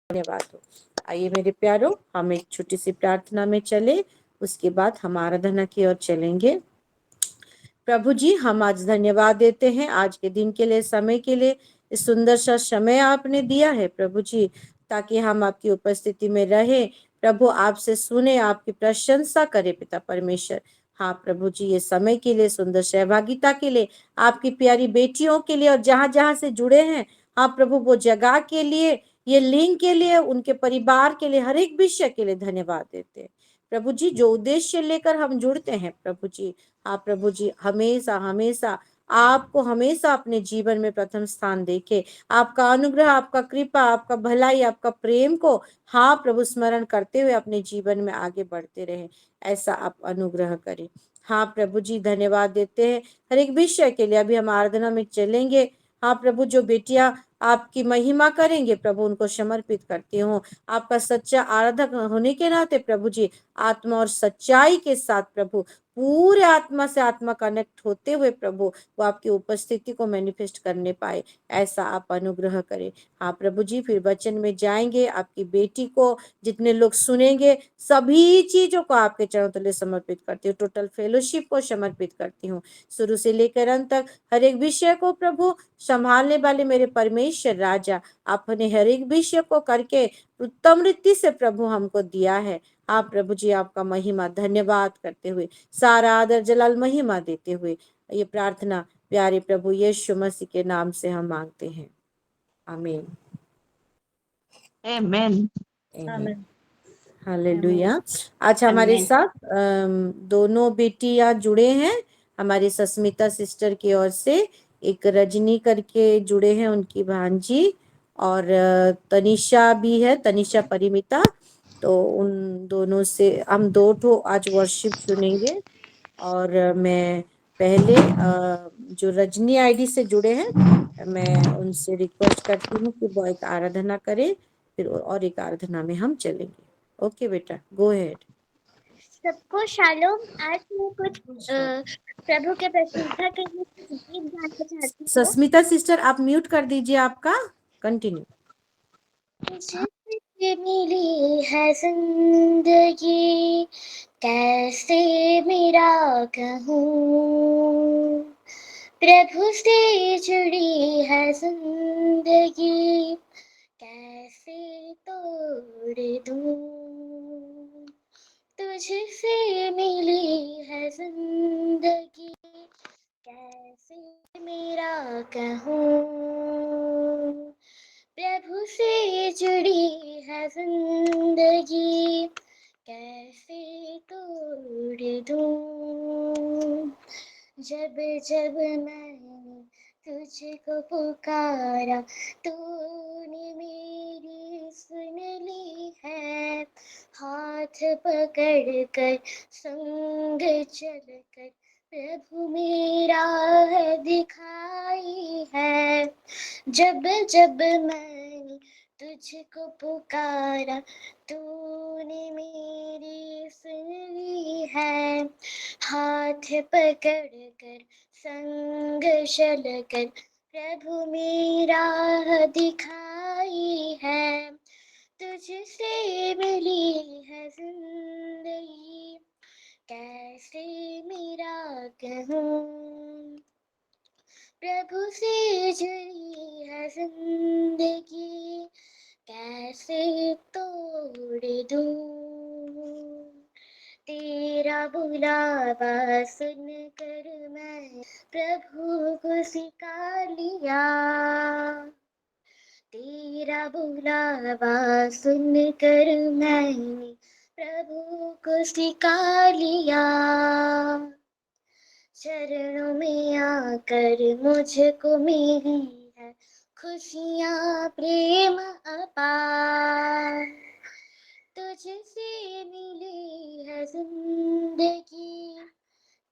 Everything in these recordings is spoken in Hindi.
धन्यवाद हो। आइए मेरे प्यारो, हम एक छोटी सी प्रार्थना में चले, उसके बाद हम आराधना की ओर चलेंगे। प्रभु जी, हम आज धन्यवाद देते हैं आज के दिन के लिए, समय के लिए। इस सुंदर सा समय आपने दिया है प्रभु जी, ताकि हम आपकी उपस्थिति में रहे। प्रभु, आपसे सुने, आपकी प्रशंसा करे पिता परमेश्वर। हाँ प्रभु जी, ये समय के लिए, सुंदर सहभागिता के लिए, आपकी प्यारी बेटियों के लिए, और जहां जहां से जुड़े हैं, हाँ प्रभु, वो जगह के लिए, ये लिंक के लिए, उनके परिवार के लिए, हर एक विषय के लिए धन्यवाद देते हैं प्रभु जी। जो उद्देश्य लेकर हम जुड़ते हैं प्रभु जी, आप प्रभु जी हमेशा हमेशा आपको हमेशा अपने जीवन में प्रथम स्थान देके, आपका अनुग्रह, आपका कृपा, आपका भलाई, आपका प्रेम को, हाँ प्रभु, स्मरण करते हुए अपने जीवन में आगे बढ़ते रहे, ऐसा आप अनुग्रह करें। हाँ प्रभु जी, धन्यवाद देते हैं हर एक विषय के लिए। अभी हम आराधना में चलेंगे। हाँ प्रभु, जो बेटियां आपकी महिमा करेंगे प्रभु, उनको समर्पित करती हूँ। आपका सच्चा आराधक होने के नाते प्रभु जी, आत्मा और सच्चाई के साथ प्रभु, पूरे आत्मा से आत्मा कनेक्ट होते हुए प्रभु, वो आपकी उपस्थिति को मैनिफेस्ट करने पाए, ऐसा आप अनुग्रह करें। हाँ प्रभु जी, फिर वचन में जाएंगे। आपकी बेटी को जितने लोग सुनेंगे, सभी चीजों को आपके चरणों तले समर्पित करती हूँ। टोटल फेलोशिप को समर्पित करती हूँ, शुरू से लेकर अंत तक हर एक विषय को प्रभु संभालने वाले मेरे परमेश्वर राजा, आपने हर एक विषय को करके उत्तम रीति से प्रभु हमको दिया है। आप प्रभु जी, आपका महिमा धन्यवाद करते हुए, सारा आदर जलाल महिमा देते हुए, ये प्रार्थना प्यारे प्रभु यीशु मसीह के नाम से हम मांगते हैं, आमीन। आमेन। आमीन। हालेलुया। आज हमारे साथ दोनों बेटियां जुड़े हैं, हमारी सस्मिता सिस्टर की ओर से। एक रजनी करके जुड़े हैं, उनकी भांजी, और तनिषा भी है, तनिषा परिमिता। तो उन दोनों से हम दो ठो आज वर्शिप सुनेंगे। और मैं पहले जो रजनी आईडी से जुड़े हैं, मैं उनसे रिक्वेस्ट करती हूँ कि वो एक आराधना करें, फिर और एक आराधना में हम चलेंगे। ओके बेटा, गो अहेड। सबको शालोम। आज मैं कुछ प्रभु के प्रशंसा के लिए गीत गाना चाहती हूँ। सस्मिता सिस्टर, आप म्यूट कर दीजिए आपका, कंटिन्यू। जिससे मिली है जिंदगी, कैसे मेरा कहूँ, प्रभु से जुड़ी है जिंदगी, कैसे तोड़ दूँ, तुझसे मिली है जिंदगी, कैसे मेरा कहूँ, प्रभु से जुड़ी है जिंदगी, कैसे तोड़ दूँ, जब जब मैंने तुझको पुकारा, तूने मेरी सुन ली है, हाथ पकड़ कर संग चल कर प्रभु मेरा है दिखाई है, जब जब मैंने तुझको पुकारा, तूने मेरी सुन ली है, हाथ पकड़ कर संग चल कर प्रभु मेरा दिखाई है, तुझसे मिली है जिंदगी, कैसे मेरा कहूँ, प्रभु से जुड़ी है जिंदगी, कैसे तोड़ दूँ, तेरा बुलावा सुन कर मैं प्रभु को सिखा लिया, तेरा बुलावा सुन कर मैंने प्रभु को सिखा लिया, चरणों में आकर मुझको मिली है खुशियाँ प्रेम अपार, तुझसे मिली है जिंदगी,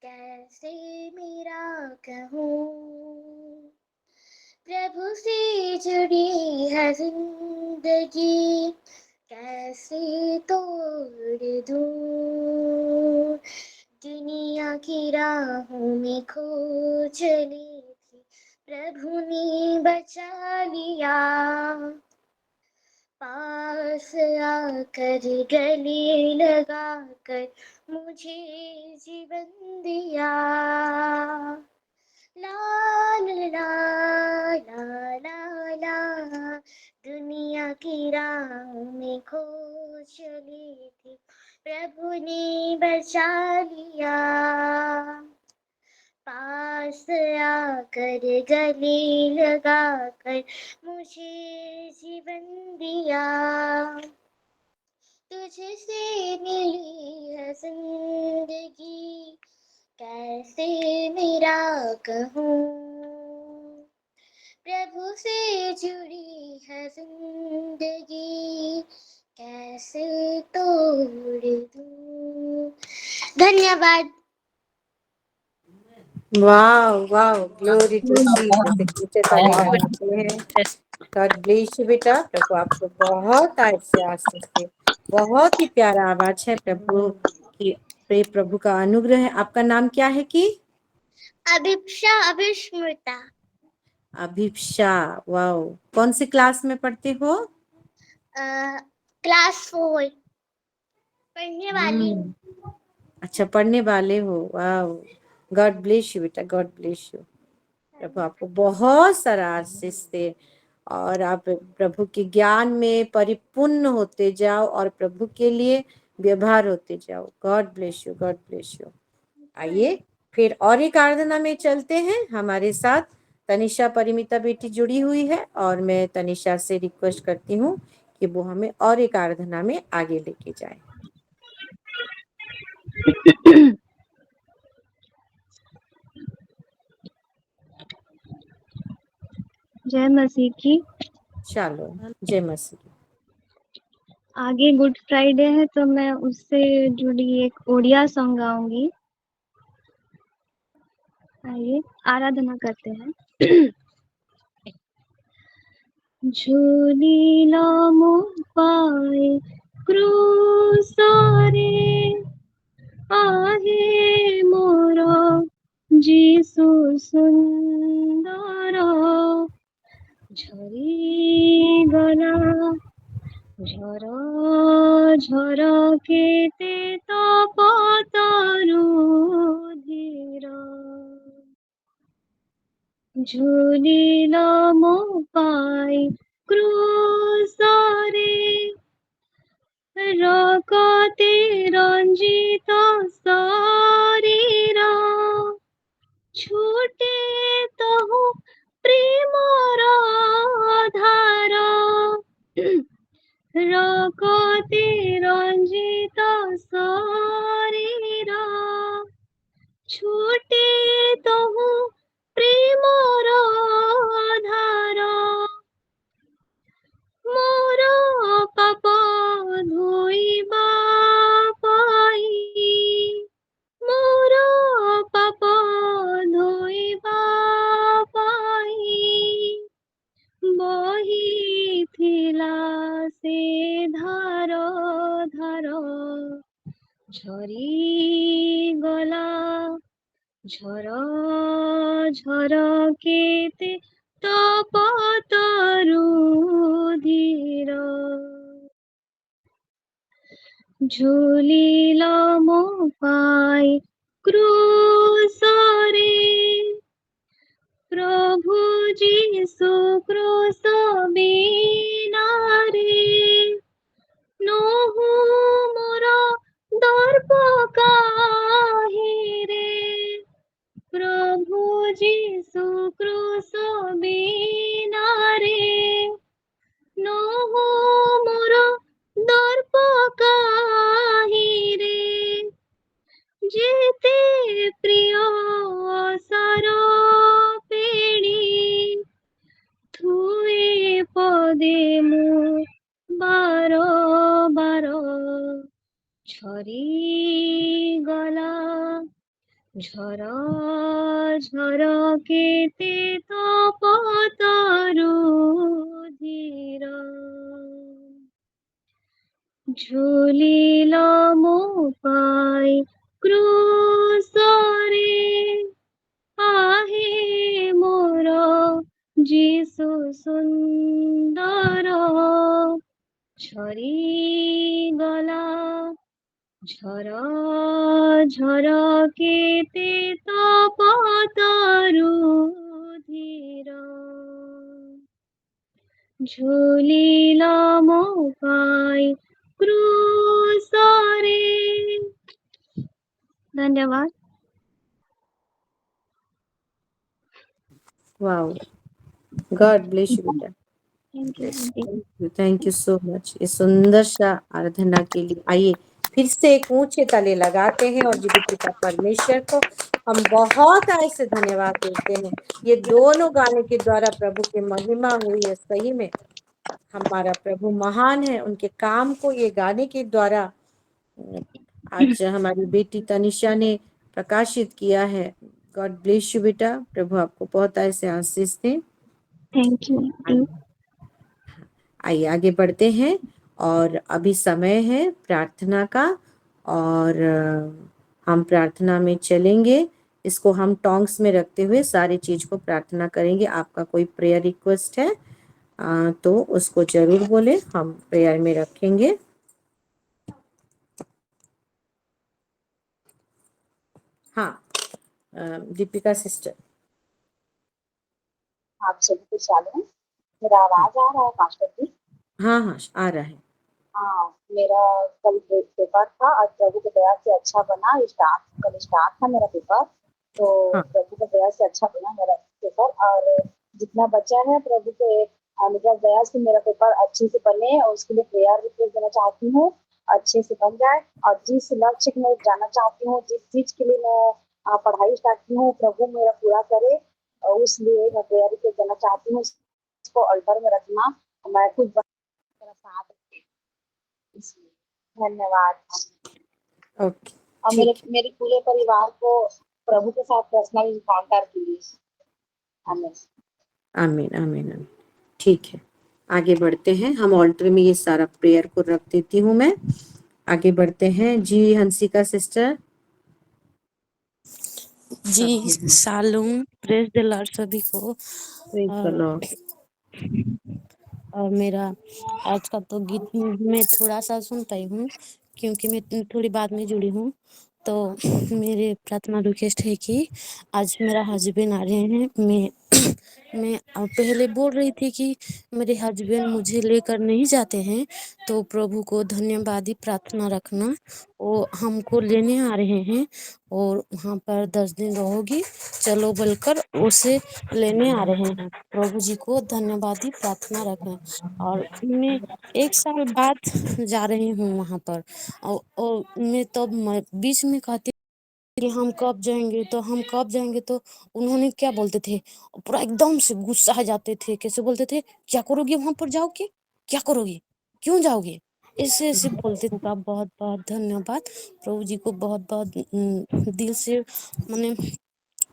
कैसे मेरा कहूँ, प्रभु से जुड़ी है जिंदगी, कैसे तोड़ दूँ, दुनिया की राहों में खो चली थी, प्रभु ने बचा लिया, पास आकर गले लगाकर मुझे जीवन दिया। ला ला ला ला ला ला, दुनिया की राह में खो चली थी, प्रभु ने बचा लिया। पास आकर गले लगाकर मुझे जीवन दिया। तुझसे मिली है जिंदगी, कैसे मेरा कहूँ, प्रभु से जुड़ी है जिंदगी, कैसे तोड़ दूँ। धन्यवाद। वाह वाह, ग्लोरी टू जीसस। एक ऊंचे ताली लगाते हैं। गॉड ब्लेस यू बेटा। प्रभु आपको बहुत ऐसे आशीष दे। बहुत ही प्यारा आवाज है। प्रभु की प्रभु का अनुग्रह है। आपका नाम क्या है कि? अभिप्सा अभिस्मृता। अभिप्सा। वाह, कौन सी क्लास में पढ़ते हो? क्लास 4 पढ़ने वाली हूँ। अच्छा, पढ़ने वाले हो। वाह, गॉड ब्लेस यू बेटा, गॉड ब्लेस यू। प्रभु आपको बहुत सारा आशीष दे और आप प्रभु के ज्ञान में परिपूर्ण होते जाओ और प्रभु के लिए व्यवहार होते जाओ। God bless you, God bless you. आइए फिर और एक आराधना में चलते हैं। हमारे साथ तनिषा परिमिता बेटी जुड़ी हुई है और मैं तनिषा से रिक्वेस्ट करती हूँ कि वो हमें और एक आराधना में आगे लेके जाए। जय मसीह की। चलो, जय मसीह। आगे गुड फ्राइडे है तो मैं उससे जुड़ी एक ओडिया सॉन्ग गाऊंगी। आइए आराधना करते हैं। झूलीला मुँह पाए क्रूसरे, आहे मोरा जीसु सुंदर, झरी गला झर झर केते तपतरु धीर, झूलिल मो पाई क्रूसरे, रकते रंजित शरीर, छूटे तहु प्रेमर धार, रकते रंजित शरीर, छूटे तहु प्रेमर धार, मोर पाप धोइबा पाई, मोर पाप धोइबा पाई, बहिथिला से धार धार, झरी गला झर झर केते तपतरु धीर, झूलिल मो पाई क्रूसरे, प्रभु जीसु क्रूस बिनारे, नोहु मोर दर्प काहिरे, प्रभु जीसु क्रूस बिनारे, नोहु मोर दर्प काहिरे, जेते प्रिय सार पेणी, थुए पदे मु बार बार, झरी गला झर झर केते तपतरु धीर, झूलिल मो पाई क्रूसरे, आहे मोर जीसु सुंदर, ঝরি গলা ঝরা ঝরা কেতে তপতরু ধীর ঝুলিল মোকায় ক্রুশরে। धन्यवाद। वाओ, गॉड ब्लेस यू बेटा। Thank thank you. You so much इस सुंदर सा आराधना के लिए। आइए फिर से एक ऊंचे ताली लगाते हैं और जीवित पिता परमेश्वर को हम बहुत ऐसे धन्यवाद देते हैं। ये दोनों गाने के द्वारा प्रभु की महिमा हुई है। सही में हमारा प्रभु महान है, उनके काम को ये गाने के द्वारा आज हमारी बेटी तनिषा ने प्रकाशित किया है। गॉड ब्लेस यू बेटा, प्रभु आपको बहुत ऐसे आशीष दें। Thank you. आइए आगे बढ़ते हैं और अभी समय है प्रार्थना का और हम प्रार्थना में चलेंगे। इसको हम टोंग्स में रखते हुए सारी चीज को प्रार्थना करेंगे। आपका कोई प्रेयर रिक्वेस्ट है तो उसको जरूर बोले, हम प्रेयर में रखेंगे। हाँ दीपिका सिस्टर। आप सभी को शालोम। मेरा आवाज आ रहा है मास्टर जी? हाँ हाँ आ रहा है। हाँ, मेरा कल पेपर था, आज प्रभु की दया से अच्छा बना। कल स्टार्ट था मेरा पेपर, तो हाँ। प्रभु की दया से अच्छा बना मेरा पेपर। और जितना बचा है प्रभु के अनुग्रह दया से मेरा पेपर अच्छे से बने और उसके लिए प्रेयर रिक्वेस्ट देना चाहती हूँ, अच्छे से बन जाए। और जिस लक्ष्य में मैं जाना चाहती हूँ, जिस चीज के लिए मैं पढ़ाई स्टार्ट की हूँ, प्रभु मेरा पूरा करे और उसलिए मैं प्रेयर रिक्वेस्ट देना चाहती हूँ। इसको अल्टर में रखना, मैं खुद मेरा साथ रखे, इसलिए धन्यवाद। ओके और मेरे पूरे परिवार को प्रभु के साथ पर्सनल इनकाउंटर कीजिए। आमीन आमीन आमीन आमीन। ठीक है आगे बढ़ते हैं। हम ऑल्टर में ये सारा प्रेयर को रख देती हूँ मैं। आगे बढ़ते हैं जी हंसिका सिस्टर। जी शालोम, प्रेज द लॉर्ड सभी को। और मेरा आज का तो गीत मैं थोड़ा सा सुन पाई हूँ क्योंकि मैं थोड़ी बाद में जुड़ी हूँ। तो मेरे प्रार्थना रिक्वेस्ट है कि आज मेरा हस्बैंड आ रहे हैं। मैं पहले बोल रही थी कि मेरे हस्बैंड मुझे लेकर नहीं जाते हैं, तो प्रभु को धन्यवादी प्रार्थना रखना। वो हमको लेने आ रहे हैं और वहाँ पर 10 दिन रहोगी चलो बोलकर उसे लेने आ रहे हैं। प्रभु जी को धन्यवादी प्रार्थना रखें। और मैं 1 साल बाद जा रही हूँ वहाँ पर और मैं तो बीच में कहती कि हम कब जाएंगे तो उन्होंने क्या बोलते थे, पूरा एकदम से गुस्सा आ जाते थे। कैसे बोलते थे, क्या करोगे वहां पर जाओगे, क्या करोगे, क्यों जाओगे, ऐसे ऐसे बोलते थे। आप बहुत बहुत धन्यवाद प्रभु जी को, बहुत बहुत दिल से मैंने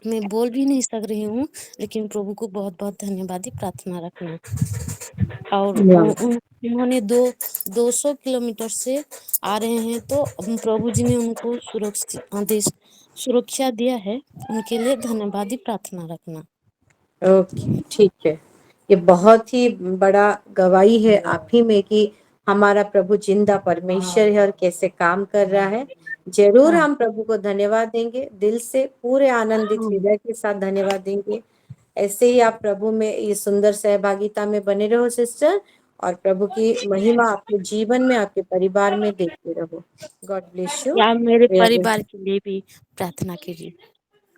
मैं बोल भी नहीं सक रही हूँ, लेकिन प्रभु को बहुत बहुत धन्यवाद प्रार्थना रखना। और उन्होंने 200 किलोमीटर से आ रहे हैं, तो प्रभु जी ने उनको सुरक्षा दिया है, उनके लिए धन्यवाद प्रार्थना रखना। ओके ठीक है। ये बहुत ही बड़ा गवाही है आप ही में कि हमारा प्रभु जिंदा परमेश्वर है और कैसे काम कर रहा है। जरूर हम प्रभु को धन्यवाद देंगे, दिल से पूरे आनंदित हृदय के साथ धन्यवाद देंगे। ऐसे ही आप प्रभु में ये सुंदर सहभागिता में बने रहो सिस्टर, और प्रभु की महिमा आपके जीवन में आपके परिवार में देखते रहो। God bless you. या मेरे परिवार के लिए भी प्रार्थना कीजिए।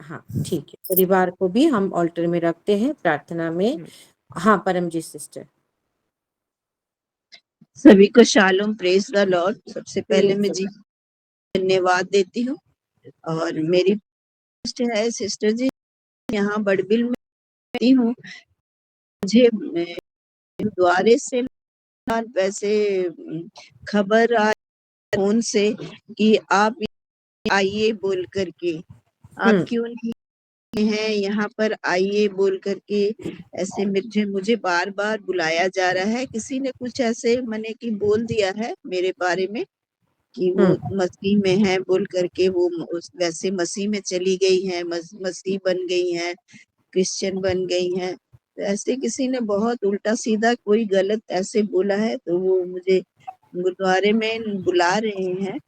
हाँ ठीक है, परिवार को भी हम ऑल्टर में रखते हैं प्रार्थना में। हाँ परमजीत सिस्टर। सभी को शालोम, प्रेज द लॉर्ड। सबसे पहले मैं जी धन्यवाद देती हूँ। और मेरी है सिस्टर जी, यहाँ बड़बिल में रहती हूँ। मुझे द्वारे से वैसे खबर आई फोन से कि आप आइए बोल करके, आप क्यों नहीं हैं यहाँ पर, आइए बोल करके ऐसे मुझे बार बार बुलाया जा रहा है। किसी ने कुछ ऐसे मैंने कि बोल दिया है मेरे बारे में कि वो मसीह में है बोल करके, वो वैसे मसीह में चली गई है, मसीह बन गई है, क्रिश्चियन बन गई है। ऐसे किसी ने बहुत उल्टा सीधा कोई गलत ऐसे बोला है, तो वो मुझे गुरुद्वारे में बुला रहे हैं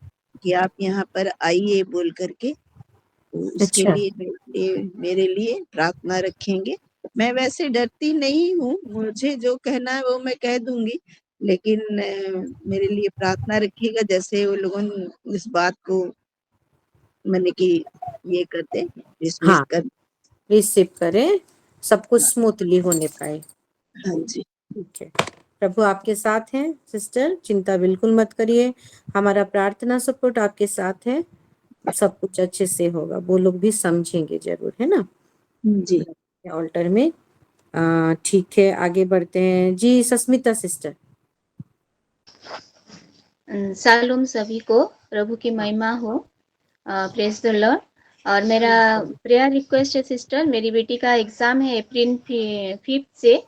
कि आप यहाँ पर आइए बोल करके, तो उसके अच्छा। लिए मेरे लिए प्रार्थना रखेंगे। मैं वैसे डरती नहीं हूँ, मुझे जो कहना है वो मैं कह दूंगी, लेकिन मेरे लिए प्रार्थना रखिएगा, जैसे वो लोगों इस बात को मैंने कि ये करते डिसमिस हाँ, कर। रिसीव करें, सब कुछ स्मूथली होने पाए। हाँ जी, ठीक है। प्रभु आपके साथ हैं सिस्टर, चिंता बिल्कुल मत करिए, हमारा प्रार्थना सपोर्ट आपके साथ है, सब कुछ अच्छे से होगा, वो लोग भी समझेंगे जरूर, है ना। जी। ऑल्टर में ठीक है, आगे बढ़ते हैं जी। सस्मिता सिस्टर। शालोम सभी को, प्रभु की महिमा हो, प्रेज द लॉर्ड। और मेरा प्रेयर रिक्वेस्ट है सिस्टर, मेरी बेटी का एग्जाम है अप्रैल 5 से,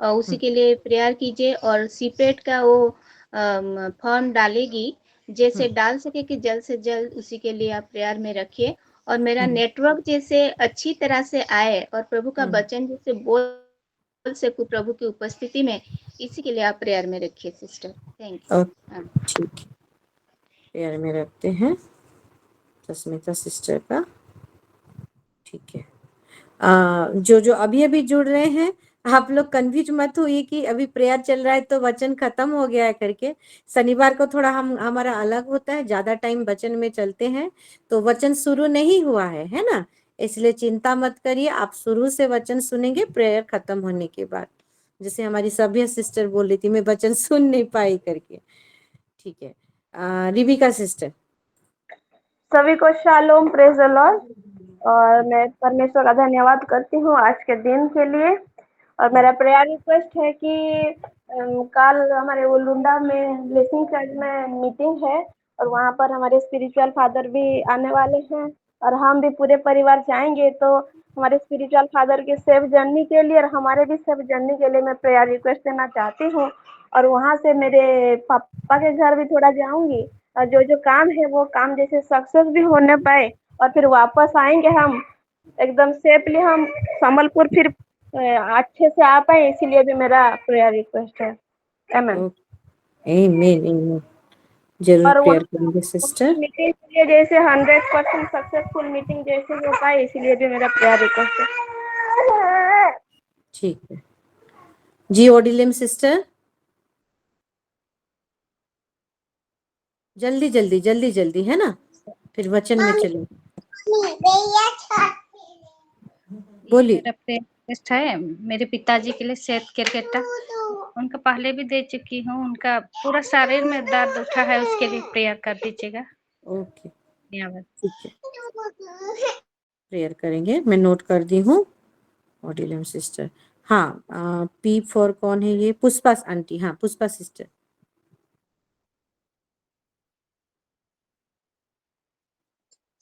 उसी के लिए प्रेयर कीजिए। और सीपेट का वो फॉर्म डालेगी, जैसे डाल सके कि जल्द से जल्द उसी के लिए आप प्रेयर में रखिए। और मेरा नेटवर्क जैसे अच्छी तरह से आए और प्रभु का वचन जैसे बोल सकूं प्रभु की उपस्थिति में, इसी के लिए आप प्रेयर में रखिए सिस्टर। Thank you. ठीक है, प्रेयर में रखते हैं सस्मिता सिस्टर का। ठीक है। जो जो अभी अभी जुड़ रहे हैं, आप लोग कन्फ्यूज मत हुई कि अभी प्रेयर चल रहा है तो वचन खत्म हो गया है करके। शनिवार को थोड़ा हमारा अलग होता है, ज्यादा टाइम वचन में चलते हैं, तो वचन शुरू नहीं हुआ है ना, इसलिए चिंता मत करिए, आप शुरू से वचन सुनेंगे प्रेयर खत्म होने के बाद। जैसे हमारी सभ्य सिस्टर बोल रही थी, मैं वचन सुन नहीं पाई करके। ठीक है। Rebekah sister. सभी को शालोम, प्रेज द लॉर्ड। और मैं परमेश्वर का धन्यवाद करती हूँ आज के दिन के लिए। और मेरा प्रेयर रिक्वेस्ट है कि कल हमारे उलुंडा में ब्लेसिंग चर्च में मीटिंग है, और वहाँ पर हमारे स्पिरिचुअल फादर भी आने वाले हैं, और हम भी पूरे परिवार जाएंगे। तो हमारे स्पिरिचुअल फादर के सेफ जर्नी के लिए और हमारे भी सेफ जर्नी के लिए मैं प्रेयर रिक्वेस्ट देना चाहती हूँ। और वहाँ से मेरे पापा के घर भी थोड़ा जाऊंगी, और जो जो काम है वो काम जैसे सक्सेस भी होने पाए, और फिर वापस आएंगे हम एकदम सेफली, हम संबलपुर फिर अच्छे से आ पाए, इसीलिए भी मेरा प्रेयर रिक्वेस्ट है। आमीन। आमीन। जरूर और प्रेयर करेंगे सिस्टर। मीटिंग के लिए जैसे 100% सक्सेसफुल मीटिंग जैसे हो पाए, इसीलिए भी मेरा प्रेयर रिक्वेस्ट है। ठीक है जी। ओडिलिम सिस्टर, जल्दी जल्दी जल्दी जल्दी, है ना, फिर वचन में चलो। बोलिए। मेरा रिक्वेस्ट है मेरे पिताजी के लिए, सेहत क्रिकेटा, उनका पहले भी दे चुकी हूँ, उनका पूरा शरीर में दर्द उठा है, उसके लिए प्रेयर कर दीजिएगा। ओके, धन्यवाद। ठीक है, प्रेयर करेंगे, मैं नोट कर दी हूँ। ओडिलिम सिस्टर, हाँ। पी फॉर कौन है ये? पुष्पा आंटी, हाँ पुष्पा सिस्टर।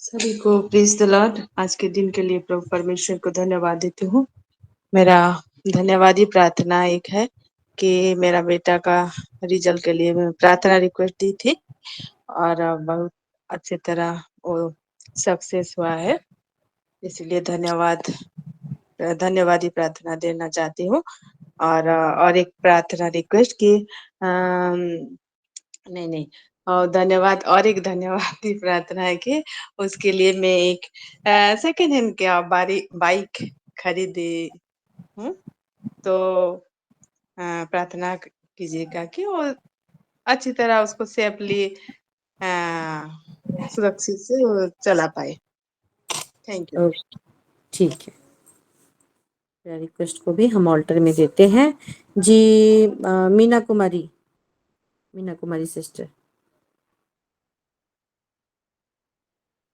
सभी को प्रेज द लॉर्ड। आज के दिन के लिए प्रभु परमेश्वर को धन्यवाद देती हूँ। मेरा धन्यवादी प्रार्थना एक है कि मेरा बेटा का रिजल्ट के लिए मैं प्रार्थना रिक्वेस्ट दी थी, और बहुत अच्छे तरह वो सक्सेस हुआ है, इसलिए धन्यवादी प्रार्थना देना चाहती हूँ। और एक प्रार्थना रिक्वेस्ट की नहीं, और धन्यवाद, और एक धन्यवादी प्रार्थना है कि उसके लिए मैं एक सेकेंड हैंड क्या बाइक खरीदी हूँ, तो प्रार्थना कीजिएगा कि वो अच्छी तरह उसको सेफली सुरक्षित से वो चला पाए। Thank you. ठीक है, रिक्वेस्ट को भी हम ऑल्टर में देते हैं जी। मीना कुमारी सिस्टर,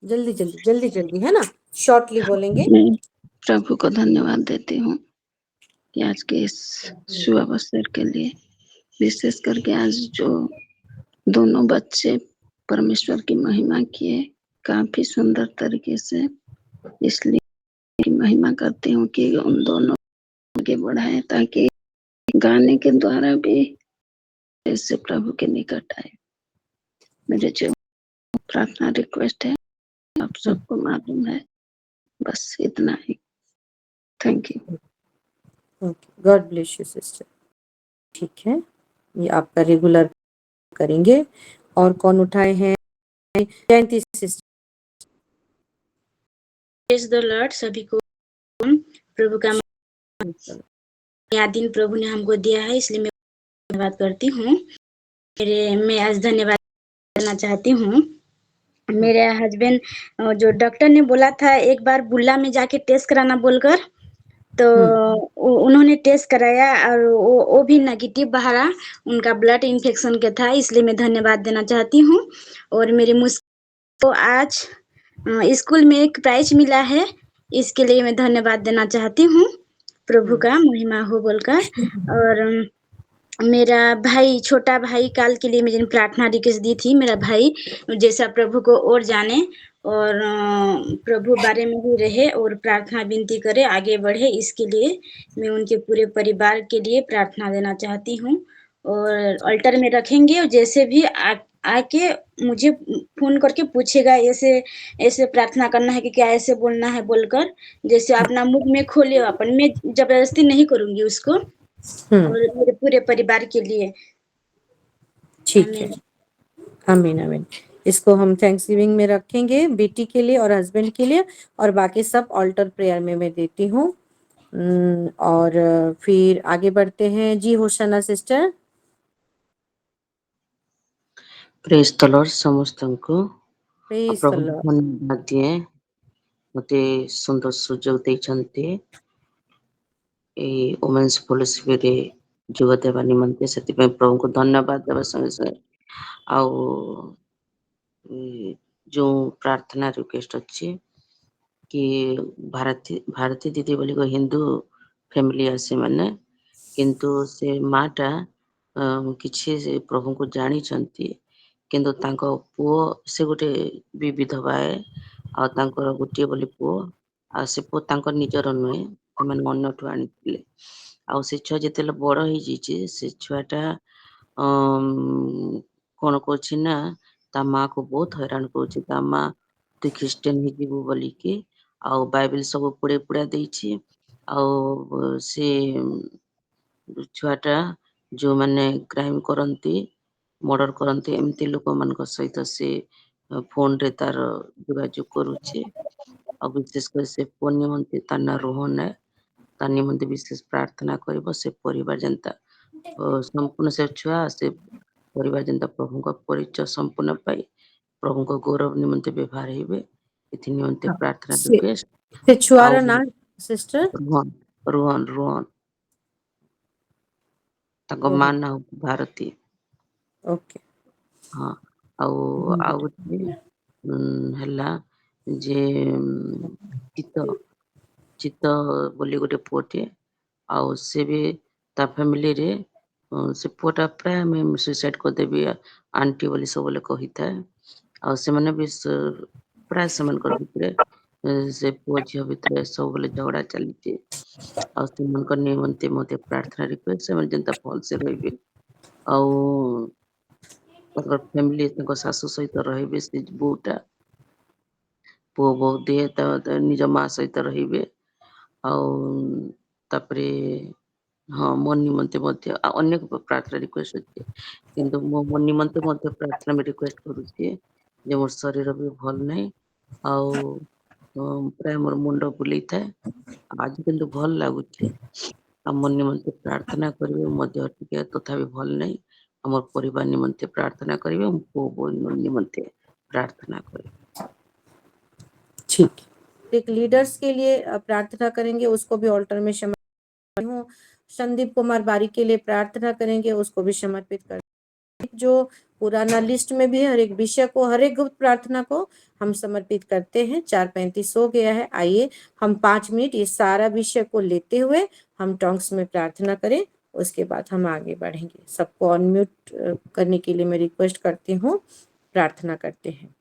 जल्दी जल्दी जल्दी जल्दी, है ना, शॉर्टली बोलेंगे। मैं प्रभु को धन्यवाद देती हूँ कि आज के इस शुभ अवसर के लिए, विशेष करके आज जो दोनों बच्चे परमेश्वर की महिमा किए काफी सुंदर तरीके से, इसलिए महिमा करती हूँ कि उन दोनों आगे बढ़ाए, ताकि गाने के द्वारा भी इससे प्रभु के निकट आए। मेरे जो प्रार्थना रिक्वेस्ट है आप सबको मालूम है, बस इतना ही। Thank you. God bless you sister. ठीक है, ये आपका रेगुलर करेंगे। और कौन उठाए हैं? जयंती सिस्टर। Praise the Lord. सभी को प्रभु का यह दिन प्रभु ने हमको दिया है, इसलिए मैं धन्यवाद करती हूँ। मैं आज धन्यवाद करना चाहती हूँ। मेरे हस्बैंड, जो डॉक्टर ने बोला था एक बार बुल्ला में जाके टेस्ट कराना बोलकर, तो उन्होंने टेस्ट कराया और वो भी नेगेटिव बाहरा, उनका ब्लड इन्फेक्शन का था, इसलिए मैं धन्यवाद देना चाहती हूँ। और मेरी मुझको आज स्कूल में एक प्राइज मिला है, इसके लिए मैं धन्यवाद देना चाहती हूँ। प्रभु का महिमा हो बोलकर। और मेरा भाई, छोटा भाई काल के लिए मैंने प्रार्थना रिक्वेस्ट दी थी। मेरा भाई जैसा प्रभु को और जाने और प्रभु बारे में ही रहे और प्रार्थना विनती करे, आगे बढ़े, इसके लिए मैं उनके पूरे परिवार के लिए प्रार्थना देना चाहती हूँ। और अल्टर में रखेंगे, और जैसे भी आके मुझे फोन करके पूछेगा ऐसे ऐसे प्रार्थना करना है कि क्या ऐसे बोलना है बोलकर, जैसे अपना मुख में खोले अपन, मैं जबरदस्ती नहीं करूंगी उसको, और मेरे पूरे परिवार के लिए। ठीक है, आमीन आमीन। इसको हम थैंक्सगिविंग में रखेंगे, बेटी के लिए और हस्बैंड के लिए, और बाकी सब ऑल्टर प्रेयर में मैं देती हूँ। और फिर आगे बढ़ते हैं जी। होशाना सिस्टर। प्रेज द लॉर्ड ସମସ୍ତଙ୍କୁ। प्रेज द ପ୍ରଭୁ लॉर्ड। ଧନ୍ୟବାଦ ଦିଏ, ମତେ ସୁନ୍ଦର ସୁଯୋଗ ଦେଇଛନ୍ତି ଏଇ ଓମେନ୍ସ ପଲିସିରେ ଯୋଗ ଦେବା ନିମନ୍ତେ, ସେଥିପାଇଁ ପ୍ରଭୁଙ୍କୁ ଧନ୍ୟବାଦ ଦେବା ସଙ୍ଗେ ସଙ୍ଗେ ଆଉ ଯୋଉ ପ୍ରାର୍ଥନା ରିକ୍ୱେଷ୍ଟ ଅଛି କି ଭାରତୀ ଦିଦି ବୋଲି ହିନ୍ଦୁ ଫ୍ୟାମିଲି ଆସି ମାନେ, କିନ୍ତୁ ସେ ମାଟା କିଛି ପ୍ରଭୁଙ୍କୁ ଜାଣିଛନ୍ତି, କିନ୍ତୁ ତାଙ୍କ ପୁଅ ସେ ଗୋଟେ ବି ବିଧବା, ଆଉ ତାଙ୍କର ଗୋଟିଏ ବୋଲି ପୁଅ, ଆଉ ସେ ପୁଅ ତାଙ୍କ ନିଜର ନୁହେଁ, ସେମାନେ ଅନ୍ୟଠୁ ଆଣିଥିଲେ। ଆଉ ସେ ଛୁଆ ଯେତେବେଳେ ବଡ ହେଇଯାଇଛି, ସେ ଛୁଆଟା କଣ କରୁଛି ନା ତା ମାଆ କୁ ବହୁତ ହଇରାଣ କରୁଛି। ତା ମାଆ ତୁ ଖ୍ରୀଷ୍ଟିଆନ ହେଇଯିବୁ ବୋଲିକି ଆଉ ବାଇବେଲ ସବୁ ପୋଡି ପୋଡା ଦେଇଛି। ଆଉ ସେ ଛୁଆଟା ଯୋଉମାନେ କ୍ରାଇମ କରନ୍ତି, ମର୍ଡର କରନ୍ତି, ଏମିତି ଲୋକମାନଙ୍କ ସହିତ ସେ ଫୋନରେ ତାର ଯୋଗାଯୋଗ କରୁଛି। ଆଉ ବିଶେଷ କରି ସେ ପୁଅ ନିମନ୍ତେ ତା ନାଁ ରୋହନ, ତା ନିମନ୍ତେ ବିଶେଷ ପ୍ରାର୍ଥନା କରିବ। ସେ ପରିବାର ଯେନ୍ତା ସମ୍ପୂର୍ଣ୍ଣ, ସେ ଛୁଆ ସେ ପରିବାର ଯେନ୍ତା ପ୍ରଭୁଙ୍କ ପରିଚୟ ସମ୍ପୂର୍ଣ୍ଣ ପାଇ ପ୍ରଭୁଙ୍କ ଗୌରବ ନିମନ୍ତେ ବ୍ୟବହାର ହେଇବେ, ଏଥି ନିମନ୍ତେ ପ୍ରାର୍ଥନା ରିକ୍ୱେଷ୍ଟ। ସେ ଛୁଆର ଆଉ ନାଁ ସିଷ୍ଟର? ରୋହନ, ତାଙ୍କ ମା ନାଁ ଭାରତୀ। ଓକେ। ହଁ, ଆଉ ଗୋଟେ ହେଲା ଯେ ଚିତ୍ତ ବୋଲି ଗୋଟେ ପୁଅଟିଏ, ଆଉ ସେ ବି ତା ଫ୍ୟାମିଲିରେ ସେ ପୁଅଟା ପ୍ରାୟ ଆମେ ସୁଇସାଇଡ କରିଦେବି ଆଣ୍ଟି ବୋଲି ସବୁବେଳେ କହିଥାଏ। ଆଉ ସେମାନେ ବି ପ୍ରାୟ ସେମାନଙ୍କର ଭିତରେ ସେ ପୁଅ ଝିଅ ଭିତରେ ସବୁବେଳେ ଝଗଡା ଚାଲିଛି। ଆଉ ସେମାନଙ୍କ ନିମନ୍ତେ ମୋତେ ପ୍ରାର୍ଥନା ରିକ୍ୱେଷ୍ଟ, ସେମାନେ ଯେନ୍ତା ଭଲସେ ରହିବେ, ଆଉ ତାଙ୍କର ଫ୍ୟାମିଲି ତାଙ୍କ ଶାଶୁ ସହିତ ରହିବେ, ସେ ବୋଉଟା ପୁଅ ବୋଉ ଦିଏ ନିଜ ମା ସହିତ ରହିବେ। ଆଉ ତାପରେ ହଁ, ମୋ ନିମନ୍ତେ ମଧ୍ୟ ଆଉ ଅନେକ ପ୍ରାର୍ଥନା ରିକ୍ୱେଷ୍ଟ ଅଛି, କିନ୍ତୁ ମୋ ନିମନ୍ତେ ମଧ୍ୟ ପ୍ରାର୍ଥନା ରିକ୍ୱେଷ୍ଟ କରୁଛି ଯେ ମୋର ଶରୀର ବି ଭଲ ନାହିଁ, ଆଉ ପ୍ରାୟ ମୋର ମୁଣ୍ଡ ବୁଲେଇଥାଏ, ଆଜି କିନ୍ତୁ ଭଲ ଲାଗୁଛି। ଆଉ ମୋ ନିମନ୍ତେ ପ୍ରାର୍ଥନା କରିବେ। ମୋ ଦେହ ଟିକେ ତଥାପି ଭଲ ନାହିଁ, আমার পরিবার নিমন্তে প্রার্থনা করিবে, পুଅ ବୋଉ ନିମନ୍ତେ ପ୍ରାର୍ଥନା କରିବେ। ठीक, एक लीडर्स के लिए प्रार्थना करेंगे, उसको भी ऑल्टर में समर्पित हूँ। संदीप कुमार बारी के लिए प्रार्थना करेंगे, उसको भी समर्पित कर। जो पुराना लिस्ट में भी है, हर एक विषय को, हर एक गुप्त प्रार्थना को हम समर्पित करते हैं। 4:35 हो गया है। आइए हम 5 मिनट ये सारा विषय को लेते हुए हम टॉन्ग्स में प्रार्थना करें, उसके बाद हम आगे बढ़ेंगे। सबको अनम्यूट करने के लिए मैं रिक्वेस्ट करती हूँ, प्रार्थना करते हैं।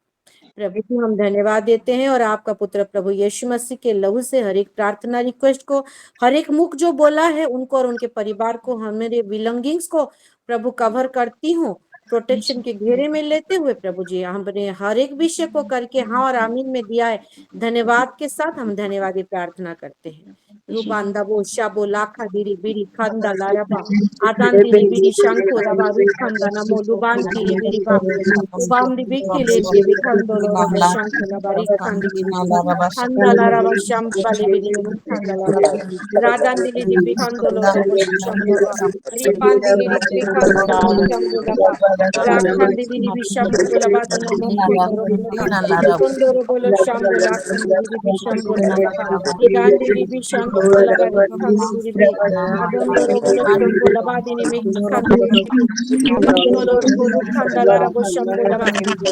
प्रभु जी, हम धन्यवाद देते हैं और आपका पुत्र प्रभु यीशु मसीह के लहू से हर एक प्रार्थना रिक्वेस्ट को, हर एक मुख जो बोला है उनको और उनके परिवार को, हमारे बिलोंगिंग्स को प्रभु कवर करती हूँ, प्रोटेक्शन के घेरे में लेते हुए प्रभु जी हमने हर एक विषय को करके हाँ और आमीन में दिया है। धन्यवाद के साथ हम धन्यवादी प्रार्थना करते हैं। Rubanda bo shabo laka diri biri kanda laraba. Adan diri biri shanko laba rukanda namo luban diri biri ba. Ubam di bikile biri kando lorobo shanko laba rikandi biri biri. Kanda laraba shambali biri biri kanda laraba. Radan diri biri kando lorobo shambaba. Ribandi diri biri kando lorobo shambulaba. Rakandi diri biri shambulaba namo kondo lorobo. Kondoro bolo shambula kandi diri biri shambulaba. Idandi libi shanko labari kandi libi adondo robolo shombo labadi ni miki kandi libi ibando loro bolu kanda lara bo shambo laba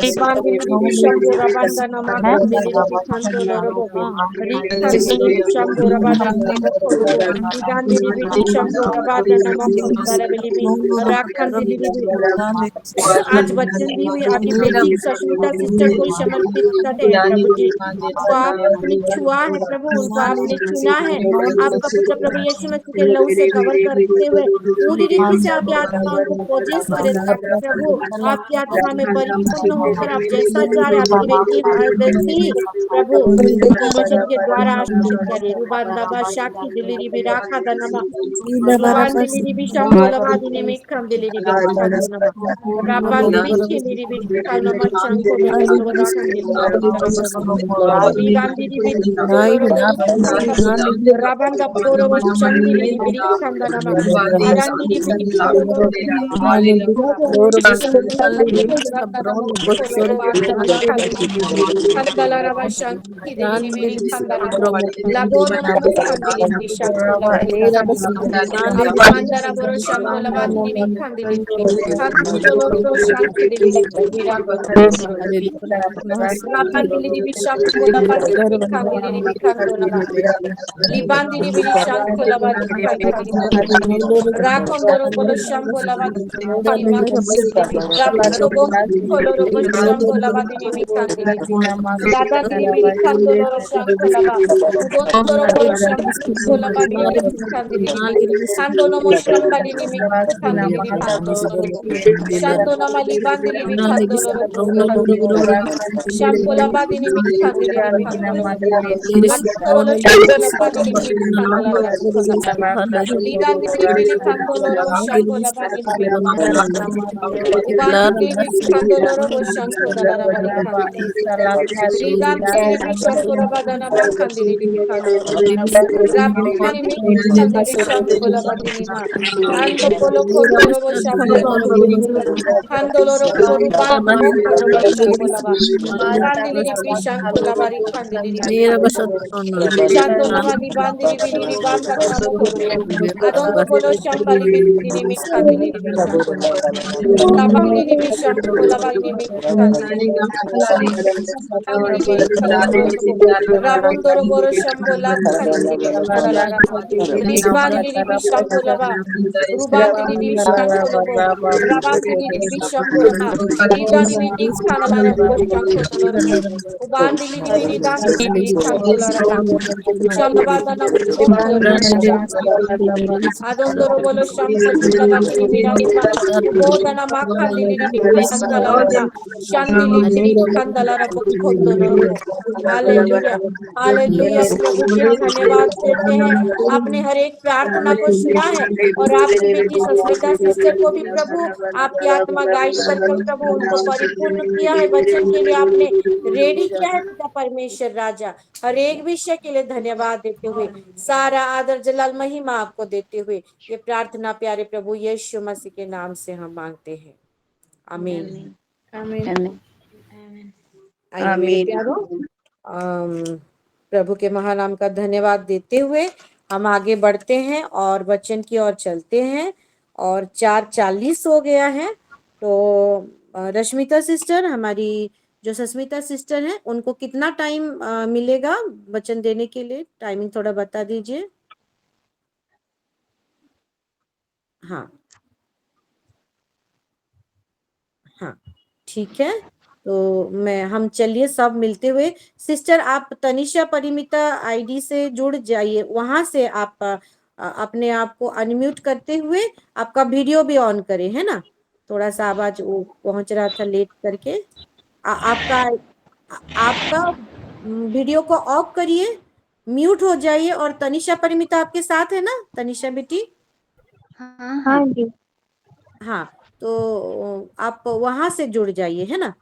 ibandi libi shambo rabanda na makandi libi kando loro bo rikandi libi shambo rabada na mokorobo idandi libi shambo rabada na makandi lara libi rakandi libi आज वचन दी हुई आपकी बेटी सष्मिता सिस्टर को समर्पित करते हैं प्रभु जी। तो आपने छुआ है प्रभु, उनको आपने चुना है। आपका पुत्र प्रभु यीशु मसीह के लहू से कवर करते हुए पूरी रीति से आपकी आत्मा उनको पोजेस करे ताकि प्रभु आपकी आत्मा में परिपूर्ण होकर आप जैसा चाहे आपकी बेटी हालदसी प्रभु उनको वचन के द्वारा आशीषित करे। रुबान दबा शाखी दिलीरी भी राखा दनमा रुबान दिलीरी भी शंभो लबा दिने में कम दिलीरी भी खांदो नमा Rabandi bikhi miri bikhi kalma machanko loro bolo rakandi bikhi kalma Libandi bikhi loro bolo shambhala Rabanda boro shandi bikhi kanda nama Arandi bikhi loro Kandala raba shanki dili biri kandala Lagono nama kandili biri shanko labari kandili Mandara boro shambo labadi biri kandili Kandolo shanki dili biri Rapandili biri shanko labadi biri kandili biri kando nama Libandiri biri shanko labadi kandili Rakondoro bolo shambo labadi kalima Rabando bo koloro bo shambo labadi nimi kandili Dada diri biri kandolo shanko laba Udondoro bolo shambo labadi nimi kandili Kandono mo shambali nimi kandili kandolo Shandono mali bandili bi kandolo kandili Shambo labadi nimi kandili kandolo Andoro shambo labadi nimi kandala Lidandi biri kandolo shambo labadi nimi Ubandi biri kandolo shanko dalara bari kandili Lidandi biri shambo labadana ma kandili bi kandolo Rabani mi kandili shambo labadi nima Ando polo kondoro shambo Kandolo rubanda mo koroba shambo laba Randili bi shanko labari kandili bi kandolo Shando nama libandiri biri libanda nama korobo Adondo bolo shambali biri mi kandili bi kandolo Labandiri bi shambo labari mi kandili Kandili biri kandolo Rabondoro boro shambo la kandili bi kandala Libandiri bi shambo laba Rubandiri bi shanko lobo Rabandiri bi shambo laba Lidani bi kandala rabo shanko lobo Ubandili biri dandili biri kandola raba Shalabadana Mokoro Adondoro Bolo Shampala Batini Mirima Ubodana Makandili Kandalaraba Shandili Kandalarabo Kondolorobo hallelujah hallelujah प्रभु जी हम धन्यवाद देते हैं आपने हर एक प्रार्थना को सुना है और आपकी बेटी सस्मिता सिस्टर को भी प्रभु आपकी आत्मा गाइड कर प्रभु उनको परिपूर्ण किया है वचन के लिए आपने रेडी किया है पिता परमेश्वर राजा हर एक विषय के लिए धन्यवाद देते हुए सारा आदर जलाल महिमा आपको देते हुए ये प्रार्थना प्यारे प्रभु यीशु मसीह के नाम से हम मांगते हैं आमीन आइए मेरे प्यारो प्रभु के महानाम का धन्यवाद देते हुए हम आगे बढ़ते हैं और वचन की ओर चलते हैं और 4:40 हो गया है तो रश्मिता सिस्टर हमारी जो सस्मिता सिस्टर हैं उनको कितना टाइम मिलेगा वचन देने के लिए टाइमिंग थोड़ा बता दीजिए हाँ हाँ ठीक है तो हम चलिए सब मिलते हुए सिस्टर आप तनिषा परिमिता आईडी से जुड़ जाइए वहां से आप अपने आप को अनम्यूट करते हुए आपका वीडियो भी ऑन करें है ना थोड़ा सा आवाज वो पहुंच रहा था लेट करके आपका वीडियो को ऑफ करिए म्यूट हो जाइए। और तनिषा परिमिता आपके साथ है ना? तनिषा बेटी, हाँ हाँ जी। हाँ, तो आप वहां से जुड़ जाइए, है ना?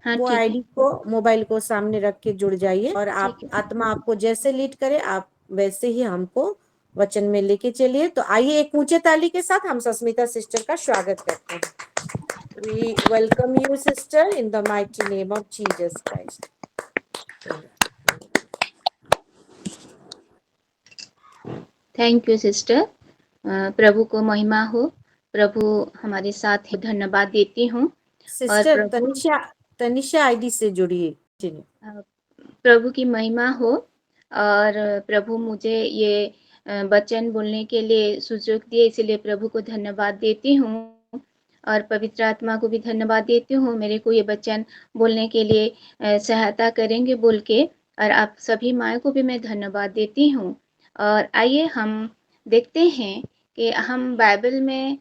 हाँ, वो ठीक है, आईडी को, मोबाइल को सामने रख के जुड़ जाइए, और आप ठीक है। आत्मा आपको जैसे लीड करे आप वैसे ही हमको वचन में लेके चलिए। तो आइए एक ऊंचे ताली के साथ हम सस्मिता सिस्टर का स्वागत करते हैं। We welcome you sister in the mighty name of Jesus Christ. Thank you sister. प्रभु को महिमा हो। प्रभु हमारे साथ है, धन्यवाद देती हूँ। और सिस्टर तनिषा आईडी से जुड़िए। प्रभु की महिमा हो। और प्रभु मुझे ये वचन बोलने के लिए सुযোগ दिए, इसलिए प्रभु को धन्यवाद देती हूँ। और पवित्र आत्मा को भी धन्यवाद देती हूँ, मेरे को ये वचन बोलने के लिए सहायता करेंगे बोल के। और आप सभी माँ को भी मैं धन्यवाद देती हूँ। और आइए हम देखते हैं कि हम बाइबल में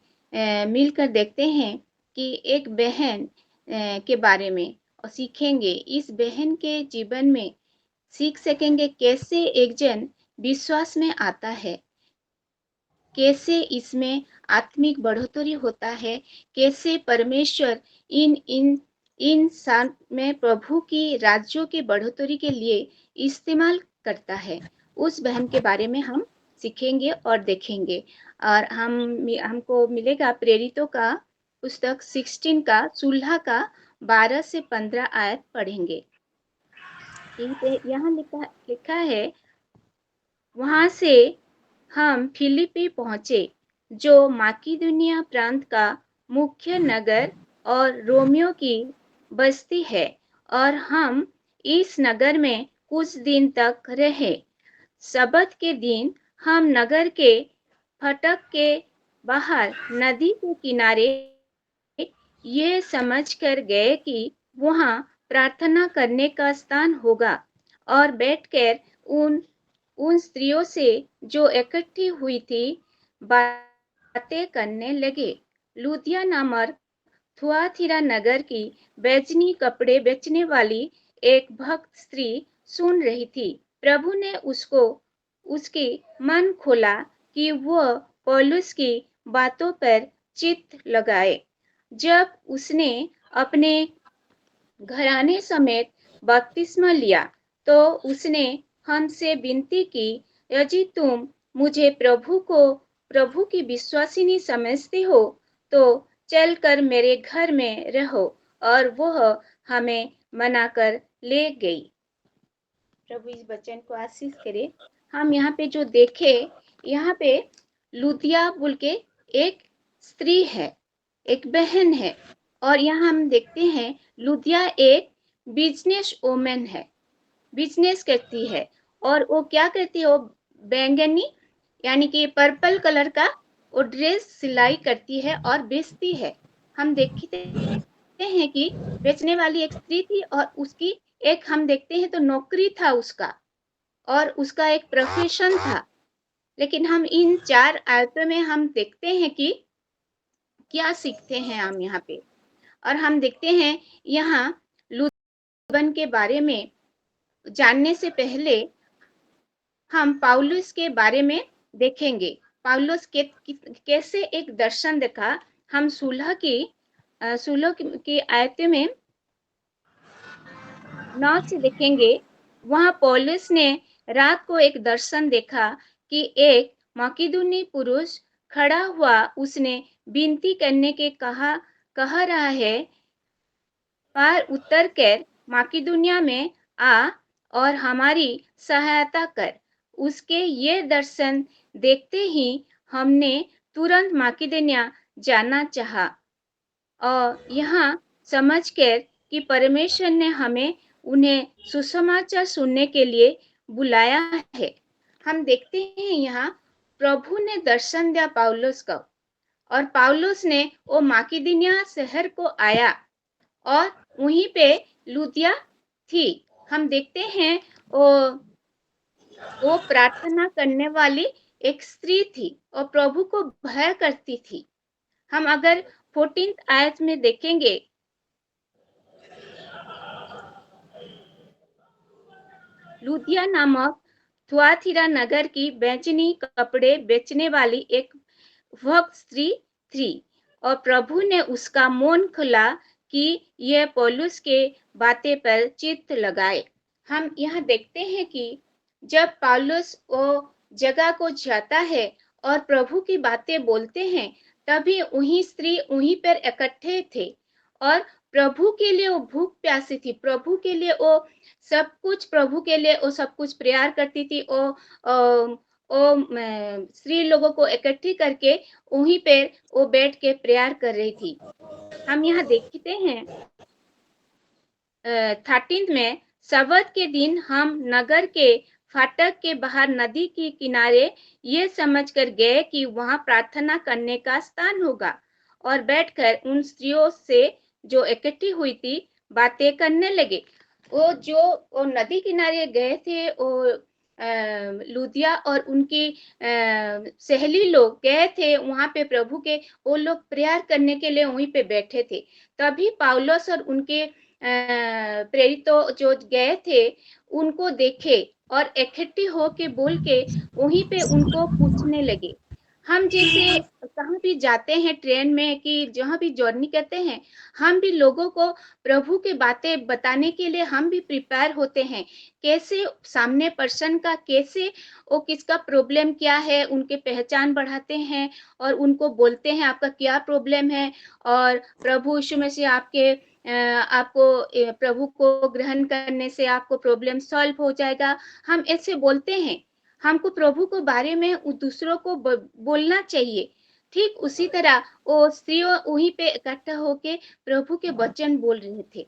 मिलकर देखते हैं कि एक बहन के बारे में और सीखेंगे। इस बहन के जीवन में सीख सकेंगे कैसे एक जन विश्वास में आता है, कैसे इसमें आत्मिक बढ़ोतरी होता है, कैसे परमेश्वर इन इंसान में प्रभु की राज्यों की बढ़ोतरी के लिए इस्तेमाल करता है। उस बहन के बारे में हम सीखेंगे और देखेंगे। और हमको मिलेगा प्रेरितों का पुस्तक 16 का 16 का 12 से 15 आयत पढ़ेंगे। यहाँ लिखा है, वहां से हम फिलिपी पहुंचे, जो माकिदुनिया प्रांत का मुख्य नगर और रोमियो की बस्ती है, और हम इस नगर में कुछ दिन तक रहे। सबत के दिन हम नगर के फाटक के बाहर नदी के किनारे ये समझ कर गए कि वहाँ प्रार्थना करने का स्थान होगा, और बैठकर उन स्त्रियों से जो इकट्ठी हुई थी बातें करने लगे। लुदिया नामक थुआथिरा नगर की बैजनी कपड़े बेचने वाली एक भक्त स्त्री सुन रही थी। प्रभु ने उसके मन खोला कि वह पौलुस की बातों पर चित्त लगाए। जब उसने अपने घराने समेत बपतिस्मा लिया, तो उसने हमसे विनती की, यदि तुम मुझे प्रभु की विश्वासिनी समझते हो तो चलकर मेरे घर में रहो। और वह हमें मनाकर ले गई। प्रभु इस वचन को आशीष करे। हम यहाँ पे जो देखे, यहाँ पे लुदिया बोल के एक स्त्री है, एक बहन है। और यहाँ हम देखते हैं लुदिया एक बिजनेस वोमेन है, बिजनेस करती है। और वो क्या करती है, वो बैंगनी यानी कि पर्पल कलर का वो ड्रेस सिलाई करती है और बेचती है। हम देखते हैं कि बेचने वाली एक स्त्री थी, और उसकी एक हम देखते हैं तो नौकरी था उसका, और उसका एक प्रोफेशन था। लेकिन हम इन 4 आयतों में हम देखते हैं कि क्या सीखते हैं हम यहाँ पे। और हम देखते हैं यहाँ लुदिया के बारे में जानने से पहले हम पौलुस के बारे में देखेंगे। पौलुस कैसे एक दर्शन देखा। हम 16 की आयतें में 9 से देखेंगे। वहां पौलुस ने रात को एक दर्शन देखा कि एक मकिदुनी पुरुष खड़ा हुआ, उसने विनती करने के कह रहा है, पार उतर कर माकिदुनिया में आ और हमारी सहायता कर। उसके ये दर्शन देखते ही हमने तुरंत माकिदुनिया जाना चाहा, और यहाँ समझकर कि परमेश्वर ने हमें उन्हें सुसमाचार सुनने के लिए बुलाया है। हम देखते हैं यहाँ प्रभु ने दर्शन दिया पौलुस को, और पौलुस ने वो माकिदुनिया शहर को आया, और वहीं पे लुदिया थी। हम देखते हैं वो प्रार्थना करने वाली एक स्त्री थी और प्रभु को भय करती थी। हम अगर 14th आयत में देखेंगे, लुदिया नामक थुआथिरा नगर की बेचनी कपड़े बेचने वाली एक भक्त स्त्री थी और प्रभु ने उसका मन खुला कि यह पौलुस के बातें पर चित्त लगाए। हम यहाँ देखते हैं कि जब पौलुस वो जगह को जाता है और प्रभु की बातें बोलते हैं, तभी वही स्त्री वहीं पर इकट्ठे थे और प्रभु के लिए वो भूख प्यासी थी। प्रभु के लिए वो सब कुछ, प्रभु के लिए वो सब कुछ प्यार करती थी। स्त्री लोगों को इकट्ठी करके वहीं पे वो बैठ के प्रेयर कर रही थी। हम यहाँ देखते हैं 13 में सबत के दिन हम नगर के फाटक के बाहर नदी के किनारे ये समझकर गए कि वहां प्रार्थना करने का स्थान होगा और बैठकर उन स्त्रियों से जो इकट्ठी हुई थी बातें करने लगे। वो नदी किनारे गए थे, वो लुदिया और उनकी सहेली लोग गए थे वहां पे प्रभु के, वो लोग प्रेयर करने के लिए वहीं पे बैठे थे। तभी पौलुस और उनके प्रेरितों जो गए थे उनको देखे और इकट्ठी होके बोल के वहीं पे उनको पूछने लगे। हम जैसे कहीं भी जाते हैं ट्रेन में कि जहाँ भी जर्नी करते हैं, हम भी लोगों को प्रभु की बातें बताने के लिए हम भी प्रिपेयर होते हैं। कैसे सामने पर्सन का, कैसे वो किसका प्रॉब्लम क्या है, उनके पहचान बढ़ाते हैं और उनको बोलते हैं आपका क्या प्रॉब्लम है और प्रभु यीशु मसीह आपको प्रभु को ग्रहण करने से आपको प्रॉब्लम सॉल्व हो जाएगा। हम ऐसे बोलते हैं। हमको प्रभु के बारे में दूसरों को बोलना चाहिए। ठीक उसी तरह वो स्त्रियों वहीं पे इकट्ठा होके प्रभु के वचन बोल रहे थे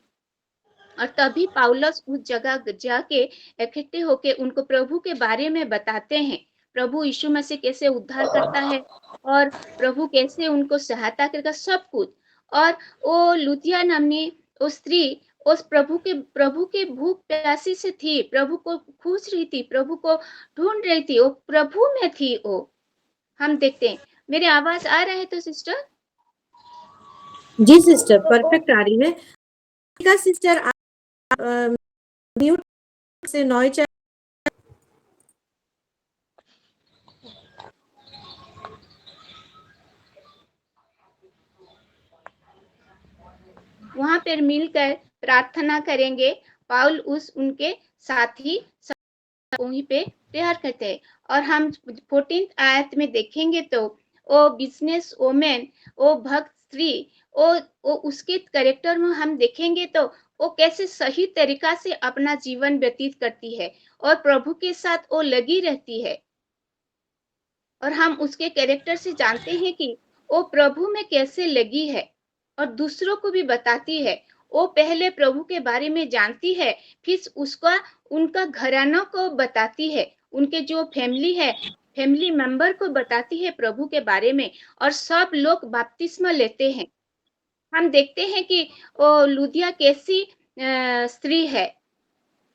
और तभी पौलुस उस जगह जाके इकट्ठे होके उनको प्रभु के बारे में बताते हैं। प्रभु यीशु मसीह कैसे उद्धार करता है और प्रभु कैसे उनको सहायता करेगा, सब कुछ। और वो लुदिया नामनी वो स्त्री उस प्रभु के भूख प्यासी से थी, प्रभु को खोज रही थी, प्रभु को ढूंढ रही थी, वो प्रभु में थी। वो हम देखते हैं। मेरी आवाज आ रहा है तो सिस्टर? जी सिस्टर, परफेक्ट आ रही है। सिस्टर म्यूट से नॉइज वहां पर मिलकर प्रार्थना करेंगे। पाउल उनके साथी वहीं पे प्रेयर करते हैं और हम 14 आयत में देखेंगे तो वो बिजनेस वोमेन, वो भक्त स्त्री, वो उसके कैरेक्टर में हम देखेंगे तो वो कैसे सही तरीका से अपना जीवन व्यतीत करती है और प्रभु के साथ वो लगी रहती है। और हम उसके कैरेक्टर से जानते हैं कि वो प्रभु में कैसे लगी है और दूसरों को भी बताती है। वो पहले प्रभु के बारे में जानती है, फिर उनका घराना को बताती है, उनके जो फैमिली है, फैमिली मेंबर को बताती है प्रभु के बारे में और सब लोग बपतिस्मा लेते हैं। हम देखते हैं कि वो लुदिया कैसी स्त्री है।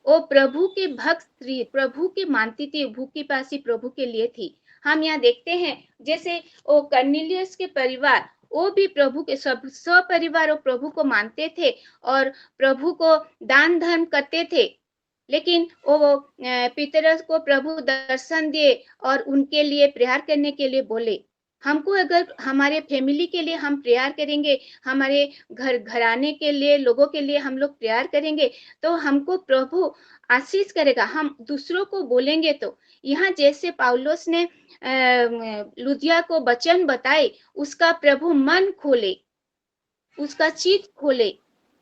वो प्रभु के भक्त स्त्री, प्रभु के मानती थी, भूखी प्यासी प्रभु के लिए थी। हम यहाँ देखते हैं जैसे वो कर्नेलियस के परिवार, वो भी प्रभु के सब परिवार वो प्रभु को मानते थे और प्रभु को दान धर्म करते थे। लेकिन वो पीतरस को प्रभु दर्शन दिए और उनके लिए प्रेयर करने के लिए बोले। हमको अगर हमारे फैमिली के लिए हम प्रेयर करेंगे, हमारे घराने के लिए, लोगों के लिए हम लोग प्रेयर करेंगे तो हमको प्रभु आशीष करेगा। हम दूसरों को बोलेंगे तो यहाँ जैसे पौलुस ने लुदिया को वचन बताए, उसका प्रभु मन खोले, उसका चित्त खोले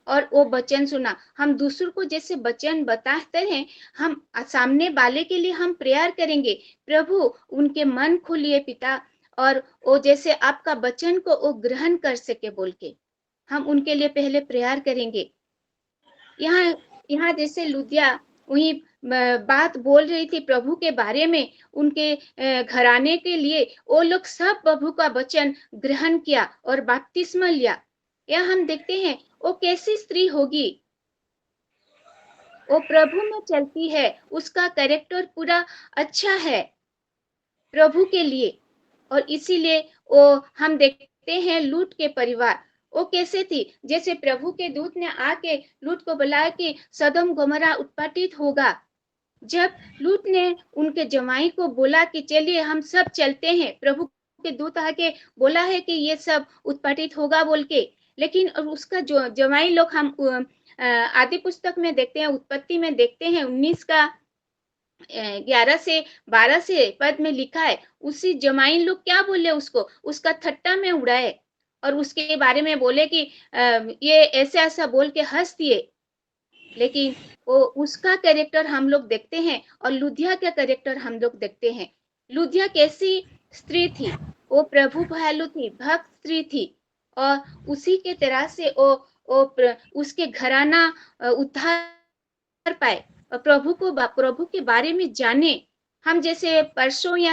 और वो वचन सुना। हम दूसरों को जैसे वचन बताते हैं, हम सामने वाले के लिए हम प्रेयर करेंगे, प्रभु उनके मन खोलिए पिता, और वो जैसे आपका वचन को वो ग्रहण कर सके बोल के हम उनके लिए पहले प्रेयर करेंगे। यहाँ जैसे लुदिया वही बात बोल रही थी प्रभु के बारे में, उनके घराने के लिए, वो लोग सब प्रभु का वचन ग्रहण किया और बपतिस्मा लिया। यह हम देखते हैं वो कैसी स्त्री होगी, वो प्रभु में चलती है, उसका कैरेक्टर पूरा अच्छा है प्रभु के लिए। और इसीलिए वो हम देखते हैं लूट के परिवार, वो कैसे थी, जैसे प्रभु के दूत ने आके लूट को बुलाया कि सदम गोमरा उत्पाटित होगा, जब लूत ने उनके जमाई को बोला कि चलिए हम सब चलते हैं, प्रभु के दूत आके बोला है कि ये सब उत्पाटित होगा बोल के, लेकिन उसका जो जमाई लोग हम आदि पुस्तक में देखते हैं, उत्पत्ति में देखते हैं 19 का 11 से 12 से पद में लिखा है, उसी जमाई लोग क्या बोले उसको, उसका थट्टा में उड़ाए और उसके बारे में बोले कि ये ऐसा ऐसा बोल के हंस दिए। लेकिन वो उसका कैरेक्टर हम लोग देखते हैं और लुदिया का कैरेक्टर हम लोग देखते हैं। लुदिया कैसी स्त्री थी, वो प्रभु भयालु थी, भक्त स्त्री थी और उसी के तरह से उसके घराना उद्धार पाए और प्रभु के बारे में जाने। हम जैसे परसों या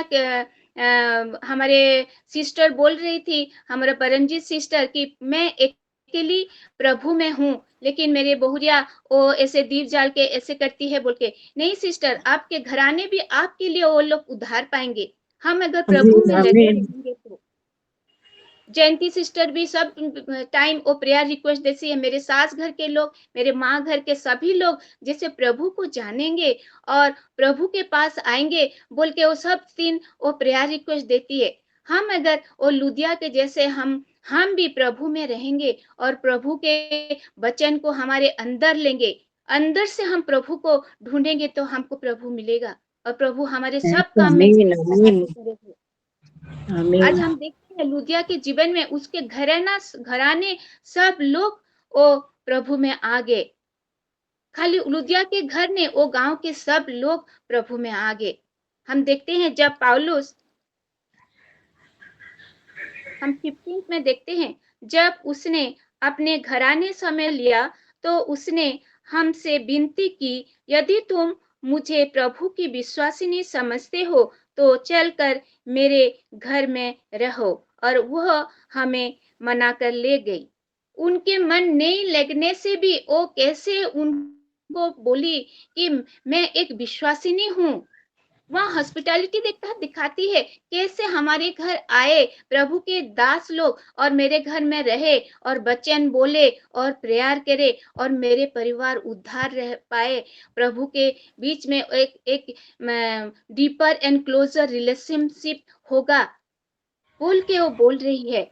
हमारे सिस्टर बोल रही थी, हमारे परमजीत सिस्टर, कि मैं अकेली प्रभु में हूँ, लेकिन मेरे बहुरिया वो ऐसे दीप जाल के ऐसे करती है बोल के। नहीं सिस्टर, आपके घराने भी आपके लिए वो लोग उद्धार पाएंगे, हम अगर प्रभु में लगे रहेंगे तो। जयंती सिस्टर भी सब टाइम वो प्रेयर रिक्वेस्ट देती है, मेरे सास घर के लोग, मेरे माँ घर के सभी लोग जैसे प्रभु को जानेंगे और प्रभु के पास आएंगे बोल के वो सब दिन वो प्रेयर रिक्वेस्ट देती है। हम अगर वो लुदिया के जैसे हम भी प्रभु में रहेंगे और प्रभु के वचन को हमारे अंदर लेंगे, अंदर से हम प्रभु को ढूंढेंगे तो हमको प्रभु मिलेगा और प्रभु हमारे सब काम में करेंगे। आज हम देखते हैं लुदिया के जीवन में उसके घराने सब लोग वो प्रभु में आ गए। खाली लुदिया के घर ने, वो गांव के सब लोग प्रभु में आ गए। हम देखते हैं जब पौलुस, हम 15 में देखते हैं, जब उसने अपने घराने समय लिया तो उसने हमसे विनती की, यदि तुम मुझे प्रभु की विश्वासिनी समझते हो तो चलकर मेरे घर में रहो, और वह हमें मनाकर ले गई। उनके मन नहीं लगने से भी वो कैसे उनको बोली कि मैं एक विश्वासिनी हूँ। वहाँ हॉस्पिटैलिटी दिखाती है, कैसे हमारे घर आए प्रभु के दास लोग और मेरे घर में रहे और वचन बोले और प्रेयर करे और मेरे परिवार उद्धार रह पाए, प्रभु के बीच में एक डीपर एंड क्लोजर रिलेशनशिप होगा बोल के वो बोल रही है।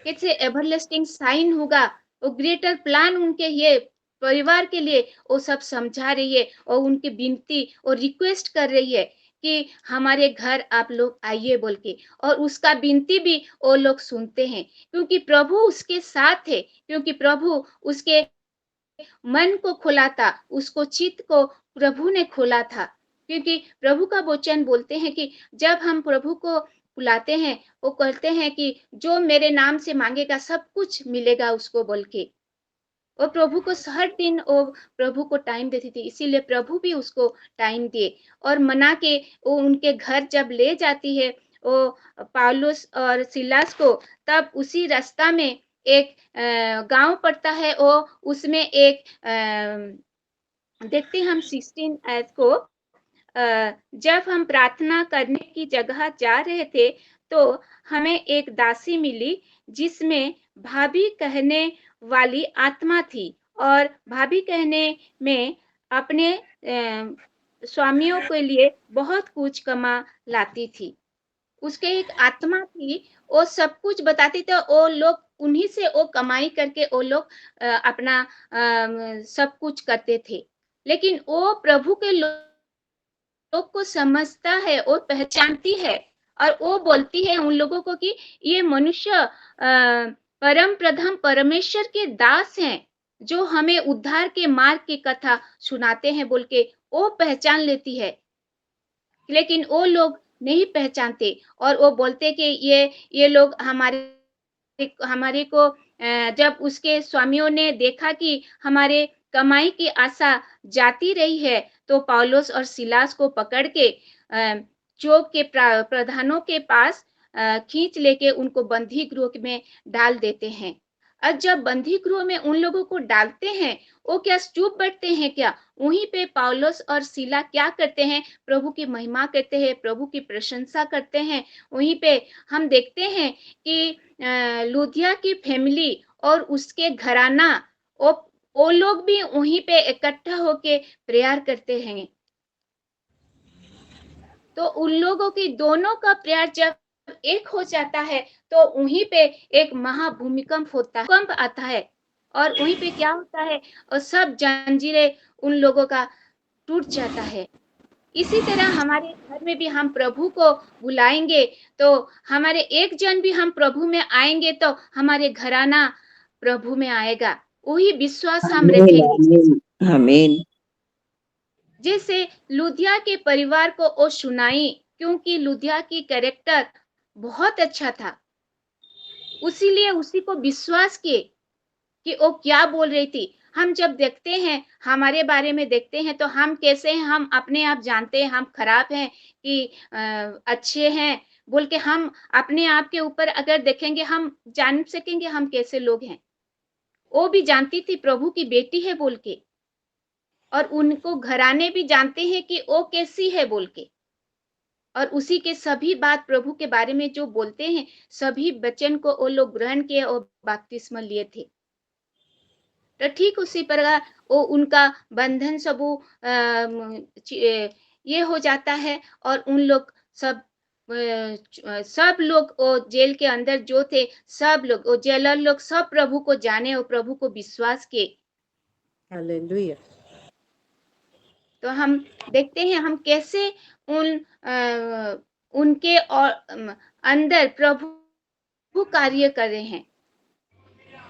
कैसे एवरलास्टिंग साइन होगा, वो ग्रेटर प्लान उनके ये परिवार के लिए वो सब समझा रही है और उनकी विनती और रिक्वेस्ट कर रही है कि हमारे घर आप लोग आइए बोल के, और उसका विनती भी वो लोग सुनते हैं क्योंकि प्रभु उसके साथ है, क्योंकि प्रभु उसके मन को खोला था, उसको चित्त को प्रभु ने खोला था। क्योंकि प्रभु का वचन बोलते हैं कि जब हम प्रभु को बुलाते हैं, वो कहते हैं कि जो मेरे नाम से मांगेगा सब कुछ मिलेगा उसको बोल के। वो प्रभु को हर दिन वो प्रभु को टाइम देती थी, इसीलिए प्रभु भी उसको टाइम दिए और मना के वो उनके घर जब ले जाती है वो पौलुस और सिलास को, तब उसी रास्ता में एक गांव पड़ता है, वो उसमें एक देखते हैं हम 16 आयत को, जब हम प्रार्थना करने की जगह जा रहे थे तो हमें एक दासी मिली जिसमें भाभी कहने वाली आत्मा थी और भाभी कहने में अपने स्वामियों के लिए बहुत कुछ कमा लाती थी। उसके एक आत्मा थी, वो सब कुछ बताती थी, वो लोग उन्हीं से वो कमाई करके वो लोग अपना सब कुछ करते थे। लेकिन वो प्रभु के लोग को समझता है, वो पहचानती है और वो बोलती है उन लोगों को कि ये मनुष्य परम प्रधान परमेश्वर के दास हैं जो हमें उद्धार के मार्ग की कथा सुनाते हैं बोल के वो पहचान लेती है। लेकिन वो लोग नहीं पहचानते और वो बोलते कि ये लोग हमारे को जब उसके स्वामियों ने देखा कि हमारे कमाई की आशा जाती रही है तो पौलुस और सिलास को पकड़ के चौक के प्रधानों के पास खींच लेके उनको बंदी गृह में डाल देते हैं। और जब बंदी गृह में उन लोगों को डालते हैं, वो क्या चुप बैठते हैं क्या? वहीं पे पौलुस और सिला क्या करते हैं? प्रभु की महिमा करते हैं, प्रभु की प्रशंसा करते हैं। वहीं पे हम देखते हैं कि लुदिया की फैमिली और उसके घराना वो लोग भी वहीं पे इकट्ठा होके प्रेयर करते हैं तो उन लोगों की दोनों का प्रेयर जब एक हो जाता है तो वहीं पे एक महाभूमिकंप होता है, भूकंप आता है और वहीं पे क्या होता है और सब जंजीरें उन लोगों का टूट जाता है। इसी तरह हमारे घर में भी हम प्रभु को बुलाएंगे तो हमारे एक जन भी हम प्रभु में आएंगे तो हमारे घराना प्रभु में आएगा। वही विश्वास हम आमीन रखेंगे। आमीन आमीन। जैसे लुदिया के परिवार को वो सुनाई, क्योंकि लुदिया की कैरेक्टर बहुत अच्छा था, उसीलिए उसी को विश्वास किए कि वो क्या बोल रही थी। हम जब देखते हैं, हमारे बारे में देखते हैं तो हम कैसे हैं, हम अपने आप जानते हैं हम खराब हैं कि अच्छे हैं बोल के हम अपने आप के ऊपर अगर देखेंगे हम जान सकेंगे हम कैसे लोग हैं। वो भी जानती थी प्रभु की बेटी है बोल के, और उनको घराने भी जानते हैं कि वो कैसी है बोल के, और उसी के सभी बात प्रभु के बारे में जो बोलते हैं सभी वचन को वो लोग ग्रहण किए और बपतिस्मा लिए थे। तो ठीक उसी प्रकार वो उनका बंधन सब ये हो जाता है और उन लोग सब लोग वो जेल के अंदर जो थे सब लोग वो जेलर लोग सब प्रभु को जाने और प्रभु को विश्वास किए। हालेलुया। तो हम देखते हैं हम कैसे उनके और अंदर प्रभु कार्य कर रहे हैं।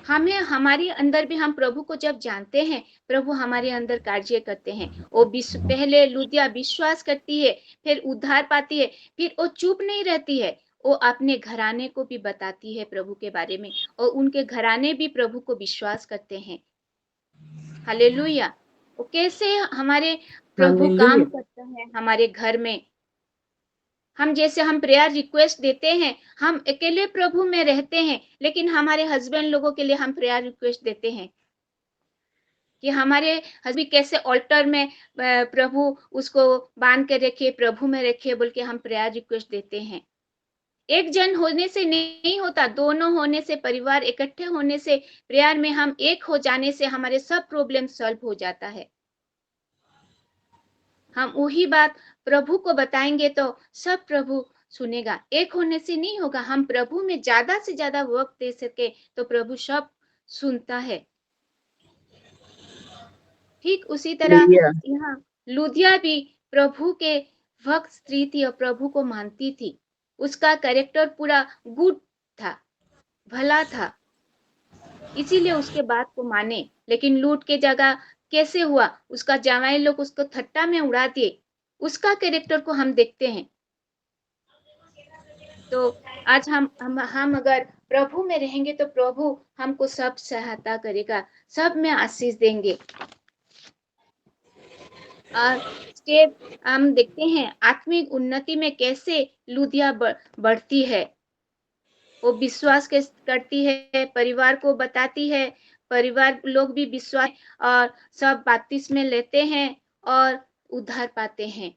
हमें हमारे अंदर भी हम प्रभु को जब जानते हैं प्रभु हमारे अंदर कार्य करते हैं। वो पहले लुदिया विश्वास करती है, फिर उद्धार पाती है, फिर वो चुप नहीं रहती है, वो अपने घराने को भी बताती है प्रभु के बारे में और उनके घराने भी प्रभु को विश्वास करते हैं। हालेलुया। वो कैसे हमारे प्रभु काम हालेलुया। करता है हमारे घर में। हम जैसे हम प्रेयर रिक्वेस्ट देते हैं, हम अकेले प्रभु में रहते हैं, लेकिन हमारे हस्बैंड लोगों के लिए हम प्रेयर रिक्वेस्ट देते हैं कि हमारे हस्बैंड कैसे ऑल्टर में प्रभु उसको बांध के रखे, प्रभु में रखे बोल के हम प्रेयर रिक्वेस्ट देते हैं। एक जन होने से नहीं होता, दोनों होने से, परिवार इकट्ठे होने से, प्रेयर में हम एक हो जाने से हमारे सब प्रॉब्लम सॉल्व हो जाता है। हम वही बात प्रभु को बताएंगे तो सब प्रभु सुनेगा। एक होने से नहीं होगा, हम प्रभु में ज्यादा से ज्यादा वक्त दे सके तो प्रभु सब सुनता है। ठीक उसी तरह हालेलुया। यहाँ लुदिया भी प्रभु के भक्त स्त्री थी और प्रभु को मानती थी। उसका कैरेक्टर पूरा गुड था, भला था, इसीलिए उसके बात को माने। लेकिन लूट के जगह कैसे हुआ, उसका जवाई लोग उसको थट्टा में उड़ा दिए। उसका कैरेक्टर को हम देखते हैं। तो आज हम अगर प्रभु में रहेंगे तो प्रभु हमको सब सहायता करेगा, सब में आशीष देंगे। और स्टेप हम देखते हैं आत्मिक उन्नति में कैसे लुदिया बढ़ती है। वो विश्वास करती है, परिवार को बताती है, परिवार लोग भी विश्वास और सब बपतिस्मा लेते हैं और उद्धार पाते हैं।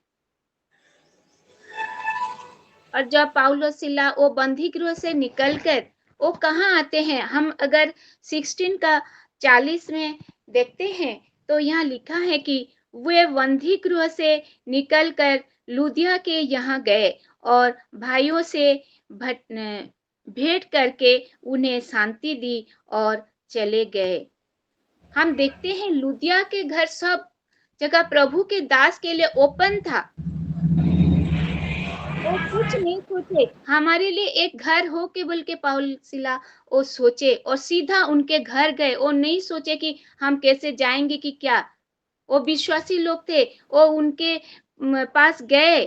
और जब पाउलो सिला वो बंदी गृह से निकलकर वो कहाँ आते हैं, हम अगर 16 का 40 में देखते हैं तो यहाँ लिखा है कि वे बंदी गृह से निकलकर लुदिया के यहाँ गए और भाइयों से भेंट करके उन्हें शांति दी और चले गए। हम देखते हैं लुदिया के घर सब जगह प्रभु के दास के लिए ओपन था। वो कुछ नहीं सोचे हमारे लिए एक घर हो के बोल के पाउल सिला वो सोचे और सीधा उनके घर गए। वो नहीं सोचे कि हम कैसे जाएंगे कि क्या। वो विश्वासी लोग थे, वो उनके पास गए,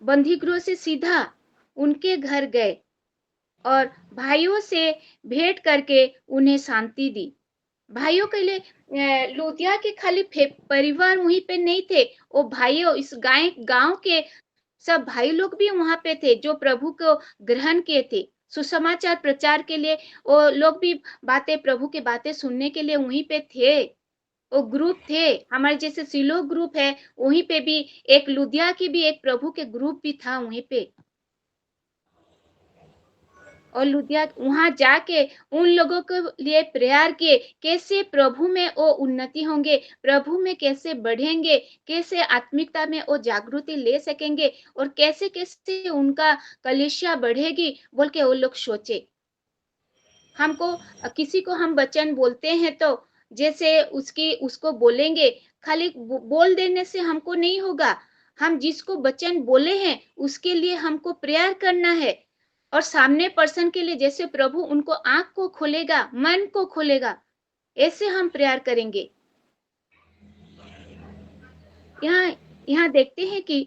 बंदी गृह से सीधा उनके घर गए और भाइयों से भेंट करके उन्हें शांति दी। भाइयों के लिए लुदिया के खाली परिवार वहीं पे नहीं थे, वो भाइयों इस गांव के सब भाई लोग भी वहां पे थे जो प्रभु को ग्रहण किए थे। सुसमाचार प्रचार के लिए वो लोग भी प्रभु की बातें सुनने के लिए वहीं पे थे। वो ग्रुप थे, हमारे जैसे सिलो ग्रुप है वहीं पे भी एक लुदिया की भी एक प्रभु के ग्रुप भी था वहीं पे। और लुदिया वहां जाके उन लोगों के लिए प्रेयर किए, कैसे प्रभु में वो उन्नति होंगे, प्रभु में कैसे बढ़ेंगे, कैसे आत्मिकता में वो जागृति ले सकेंगे और कैसे कैसे उनका कलीसिया बढ़ेगी बोल के वो लोग सोचे। हमको किसी को हम वचन बोलते हैं तो जैसे उसको बोलेंगे, खाली बोल देने से हमको नहीं होगा। हम जिसको वचन बोले हैं उसके लिए हमको प्रेयर करना है और सामने पर्सन के लिए जैसे प्रभु उनको आंख को खोलेगा, मन को खोलेगा, ऐसे हम प्रेयर करेंगे। यहाँ देखते हैं कि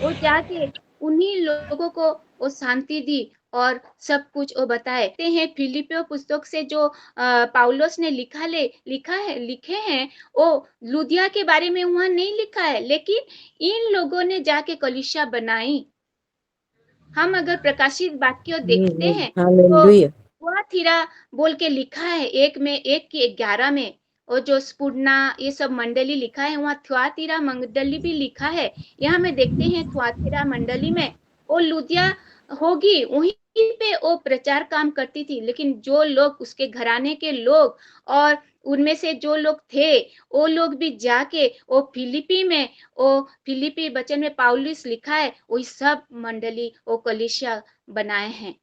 वो जाके उन्हीं लोगों को वो शांति दी और सब कुछ वो बताए। देखते हैं फिलिपियो पुस्तक से जो पाउलोस ने लिखे हैं, वो लुदिया के बारे में वहां नहीं लिखा है, लेकिन इन लोगों ने जाके कलीसिया बनाई। हम अगर प्रकाशित वाक्य देखते हैं तो हालेलुया। थुआतीरा बोल के लिखा है 1:11 में, और जो स्पुर्ना ये सब मंडली लिखा है वहाँ थुआतीरा मंडली भी लिखा है। यहाँ में देखते हैं थुआतीरा मंडली में वो लुदिया होगी, वहीं पे वो प्रचार काम करती थी, लेकिन जो लोग उसके घराने के लोग और उनमें से जो लोग थे वो लोग भी जाके वो फिलिपी वचन में पाउलुस लिखा है वही सब मंडली वो कलीसिया बनाए हैं।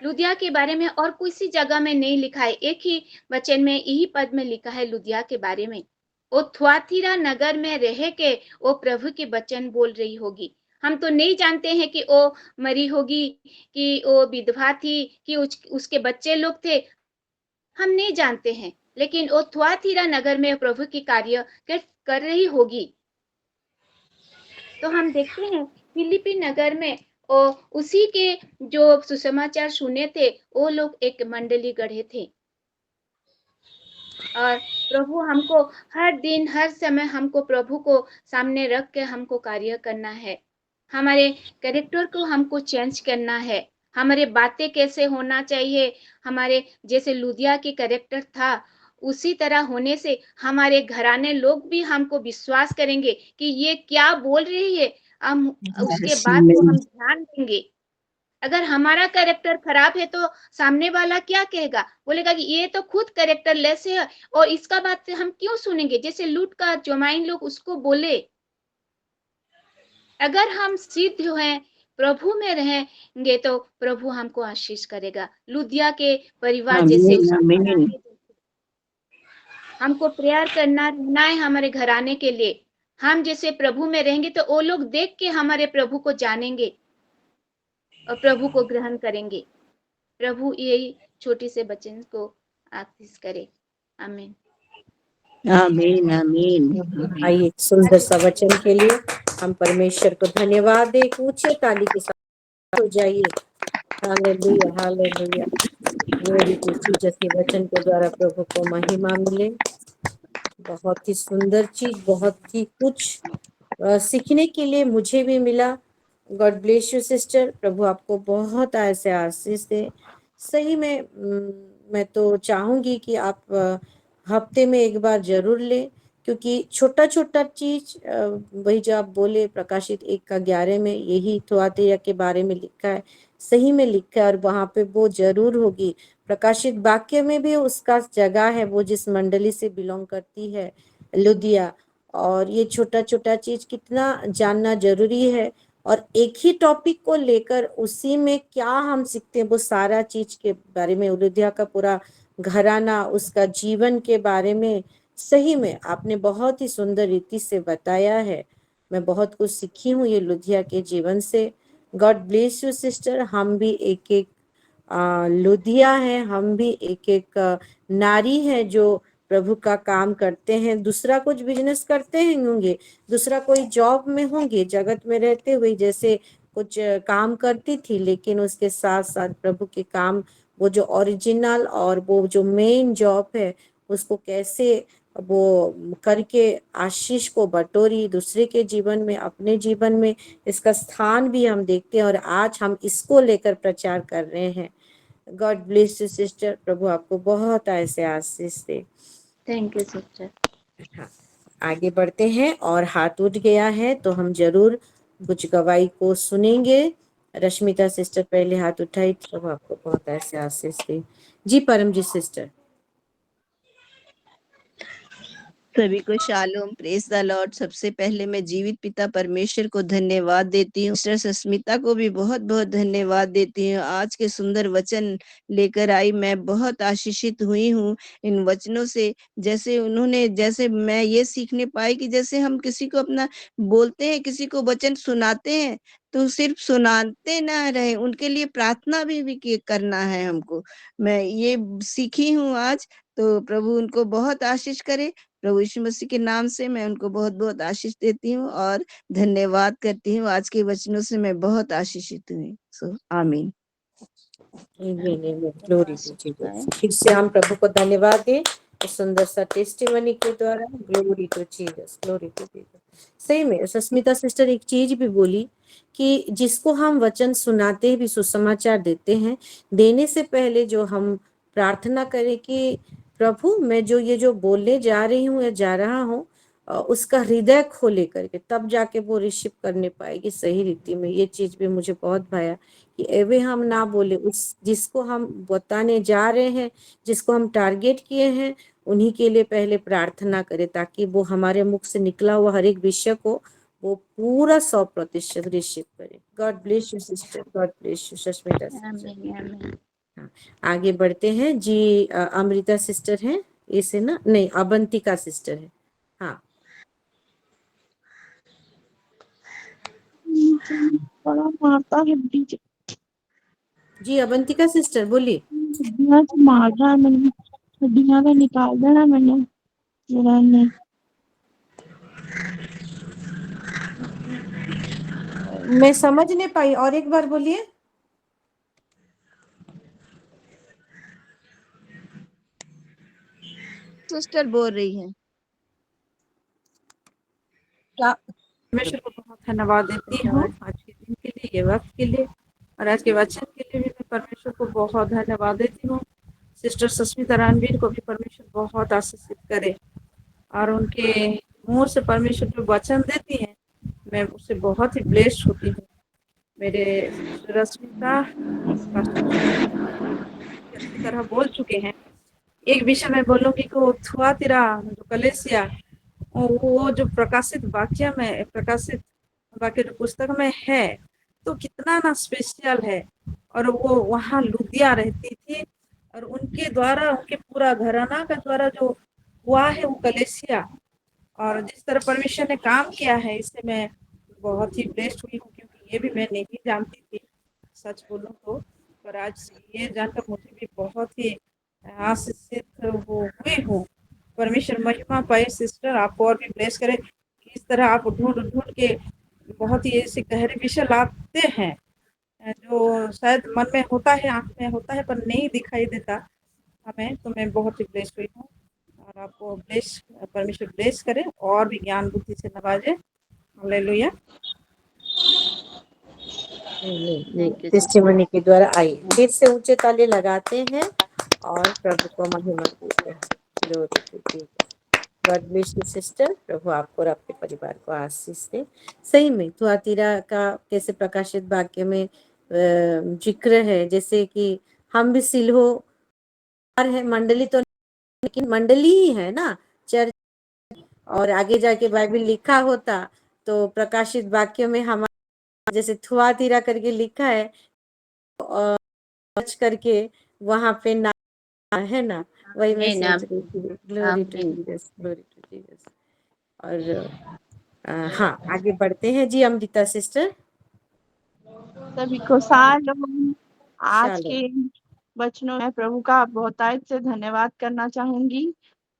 लुदिया के बारे में और किसी जगह में नहीं लिखा है, एक ही वचन में यही पद में लिखा है लुदिया के बारे में। वो थुआतीरा नगर में रह के वो प्रभु के वचन बोल रही होगी। हम तो नहीं जानते हैं कि वो मरी होगी, कि वो विधवा थी, कि उसके बच्चे लोग थे, हम नहीं जानते हैं, लेकिन वो थुआतीरा नगर में प्रभु की कार्य कर रही होगी। तो हम देखते हैं फिलिपी नगर में उसी के जो सुसमाचार सुने थे वो लोग एक मंडली गढ़े थे। और प्रभु हमको हर दिन हर समय हमको प्रभु को सामने रख के हमको कार्य करना है। हमारे कैरेक्टर को हमको चेंज करना है। हमारे बातें कैसे होना चाहिए, हमारे जैसे लुदिया की कैरेक्टर था उसी तरह होने से हमारे घराने लोग भी हमको विश्वास करेंगे कि ये क्या बोल रही है, हम उसके बात को हम ध्यान देंगे। अगर हमारा कैरेक्टर खराब है तो सामने वाला क्या कहेगा, बोलेगा कि ये तो खुद कैरेक्टर लेस है और इसका बात हम क्यों सुनेंगे, जैसे लूट का जोमाइन लोग उसको बोले। अगर हम सिद्ध हैं, प्रभु में रहेंगे तो प्रभु हमको आशीष करेगा। लुदिया के परिवार जैसे हमको प्रेयर करना रहना है हमारे घराने के लिए। हम जैसे प्रभु में रहेंगे तो वो लोग देख के हमारे प्रभु को जानेंगे और प्रभु को ग्रहण करेंगे। प्रभु यही छोटी से बच्चन को आशीष करे। आमीन आमीन आमीन। आइए सुंदर सा वचन के लिए हम परमेश्वर को धन्यवाद दे। एक ऊंचे ताली के साथ हो जाइए। Hallelujah hallelujah. Glory to Jesus के वचन के द्वारा प्रभु को महिमा मिले। बहुत ही सुंदर चीज, बहुत ही कुछ सीखने के लिए मुझे भी मिला। God bless you sister. प्रभु आपको बहुत ऐसे आशीष दे। सही में मैं तो चाहूंगी कि आप हफ्ते में एक बार जरूर ले, क्योंकि छोटा छोटा चीज वही जो आप बोले प्रकाशित 1:11 में यही थुआतीरा के बारे में लिखा है, सही में लिखा है और वहां पे वो जरूर होगी। प्रकाशित वाक्य में भी उसका जगह है, वो जिस मंडली से बिलोंग करती है लुदिया। और ये छोटा छोटा चीज कितना जानना जरूरी है। और एक ही टॉपिक को लेकर उसी में क्या हम सीखते हैं वो सारा चीज के बारे में, लुदिया का पूरा घराना, उसका जीवन के बारे में सही में आपने बहुत ही सुंदर रीति से बताया है। मैं बहुत कुछ सीखी हूँ ये लुदिया के जीवन से। God bless you sister. हम भी एक एक लुदिया है, हम भी एक एक नारी है जो प्रभु का काम करते हैं। दूसरा कुछ बिजनेस करते हैं होंगे, दूसरा कोई जॉब में होंगे, जगत में रहते हुए जैसे कुछ काम करती थी, लेकिन उसके साथ साथ प्रभु के काम, वो जो ओरिजिनल और वो जो मेन जॉब है उसको कैसे वो करके आशीष को बटोरी दूसरे के जीवन में, अपने जीवन में। इसका स्थान भी हम देखते हैं और आज हम इसको लेकर प्रचार कर रहे हैं। God bless you sister. प्रभु आपको बहुत ऐसे आशीष दे। Thank you sister. हाँ, आगे बढ़ते हैं और हाथ उठ गया है तो हम जरूर कुछ गवाही को सुनेंगे। रश्मिता सिस्टर पहले हाथ उठाई, तो आपको बहुत ऐसे आशीष दे। जी परमजीत सिस्टर। सभी को शालोम, प्रेज द लॉर्ड। सबसे पहले मैं जीवित पिता परमेश्वर को धन्यवाद देती हूँ। सिस्टर सस्मिता को भी बहुत बहुत धन्यवाद देती हूँ। आज के सुंदर वचन लेकर आई, मैं बहुत आशीषित हुई हूँ इन वचनों से। जैसे मैं ये सीखने पाई कि जैसे हम किसी को अपना बोलते हैं, किसी को वचन सुनाते हैं, तो सिर्फ सुनाते ना रहे, उनके लिए प्रार्थना भी करना है हमको। मैं ये सीखी हूँ आज। तो प्रभु उनको बहुत आशीष करे। प्रभु यीशु मसीह के नाम से मैं उनको बहुत बहुत आशीष देती हूँ और धन्यवाद करती हूँ। आज के वचनों से मैं बहुत आशीषित हुई। So amen. Glory to Jesus. फिर से हम प्रभु को धन्यवाद दें इस सुंदर सा टेस्टिमनी के द्वारा। Glory to Jesus, glory to Jesus. सही में सस्मिता सिस्टर एक चीज भी बोली कि जिसको हम वचन सुनाते हैं भी, सुसमाचार देते हैं, देने से पहले जो हम प्रार्थना करें कि प्रभु मैं ये जो बोलने जा रही हूँ या जा रहा हूँ, उसका हृदय खोले करके तब जाके वो रिसीव करने पाएगी सही रीति में। ये चीज भी मुझे बहुत भाया कि एवे हम ना बोले, उस जिसको हम बताने जा रहे हैं, जिसको हम टारगेट किए हैं, उन्हीं के लिए पहले प्रार्थना करें, ताकि वो हमारे मुख से निकला हुआ हर एक विषय को वो पूरा 100% रिसीव करे। God bless you sister, God bless you Sasmita sister. आगे बढ़ते हैं जी। अमृता सिस्टर हैं इसे ना, नहीं अवंतिका सिस्टर है। हाँ बड़ा मारता है डीजे। जी अवंतिका सिस्टर बोलिए। हड्डियां से मार रहा है मैंने, हड्डियां का निकाल देना मैंने, मेरा नहीं। मैं समझ नहीं पाई, और एक बार बोलिए। सिस्टर बोल रही है क्या? परमेश्वर को बहुत धन्यवाद देती हूँ आज के दिन के लिए, ये वक्त के लिए, और आज के वचन के लिए भी मैं परमेश्वर को बहुत धन्यवाद देती हूँ। सिस्टर सस्मिता रणवीर को भी परमेश्वर बहुत आशीषित करे, और उनके मुंह से परमेश्वर जो वचन देती है मैं उससे बहुत ही ब्लेस्ड होती हूँ। मेरे रश्मिता अच्छी तरह बोल चुके हैं। एक विषय मैं बोलूंगी कि थुआतीरा जो कलेसिया, वो जो प्रकाशित वाक्य जो पुस्तक में है, तो कितना ना स्पेशल है। और वो वहाँ लुदिया रहती थी, और उनके द्वारा, उनके पूरा घराना का द्वारा जो हुआ है वो कलेसिया, और जिस तरह परमेश्वर ने काम किया है, इससे मैं बहुत ही ब्लेस्ड हुई हूँ, क्योंकि ये भी मैं नहीं जानती थी सच बोलूँ तो। पर आज ये जानकर मुझे भी बहुत ही आशीषित हुई हूँ। परमेश्वर महिमा पाए सिस्टर, आपको और भी ब्लेस करे। इस तरह आप ढूंढ के बहुत ही ऐसे गहरे विषय लाते हैं जो शायद मन में होता है, आंख में होता है, पर नहीं दिखाई देता हमें। तो मैं बहुत ही ब्लेस हुई हूँ, और आपको परमेश्वर ब्लेस करे और भी ज्ञान बुद्धि से नवाजे। हालेलुया। टेस्टिमनी के द्वारा आई। फिर से ऊंचे ताले लगाते हैं और प्रभु को महिमा देते हैं। Glory to Jesus. God bless you sister. प्रभु आपको और आपके परिवार को आशीष दे। सही में थुआतीरा का कैसे प्रकाशित वाक्य में जिक्र है, जैसे कि हम भी सिल्हो है, मंडली तो लेकिन मंडली ही है ना, चर्च। और आगे जाके बाइबल लिखा होता तो प्रकाशित वाक्य में हमारा जैसे थुआतीरा करके लिखा है, और करके वहां पे ना है ना, वही मैं सोच रही थी। Glory to Jesus, glory to Jesus. और हाँ आगे बढ़ते हैं जी। अमृता सिस्टर। सभी को शालोम। आज शालोम। के वचनों में प्रभु का बहुतायत से धन्यवाद करना चाहूंगी।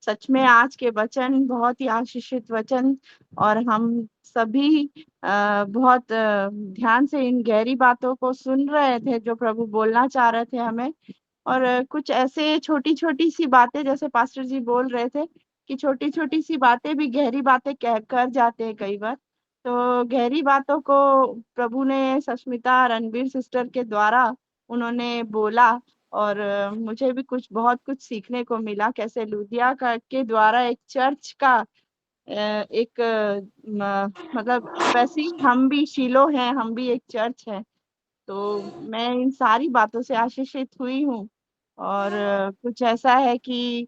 सच में आज के वचन बहुत ही आशीषित वचन, और हम सभी बहुत ध्यान से इन गहरी बातों को सुन रहे थे जो प्रभु बोलना चाह रहे थे हमें। और कुछ ऐसे छोटी छोटी सी बातें, जैसे पास्टर जी बोल रहे थे कि छोटी छोटी सी बातें भी गहरी बातें कह कर जाते हैं कई बार। तो गहरी बातों को प्रभु ने सस्मिता रणवीर सिस्टर के द्वारा उन्होंने बोला, और मुझे भी बहुत कुछ सीखने को मिला, कैसे लुदिया के द्वारा एक चर्च का मतलब वैसे ही हम भी शिलो हैं, हम भी एक चर्च है। तो मैं इन सारी बातों से आशीषित हुई हूँ। और कुछ ऐसा है कि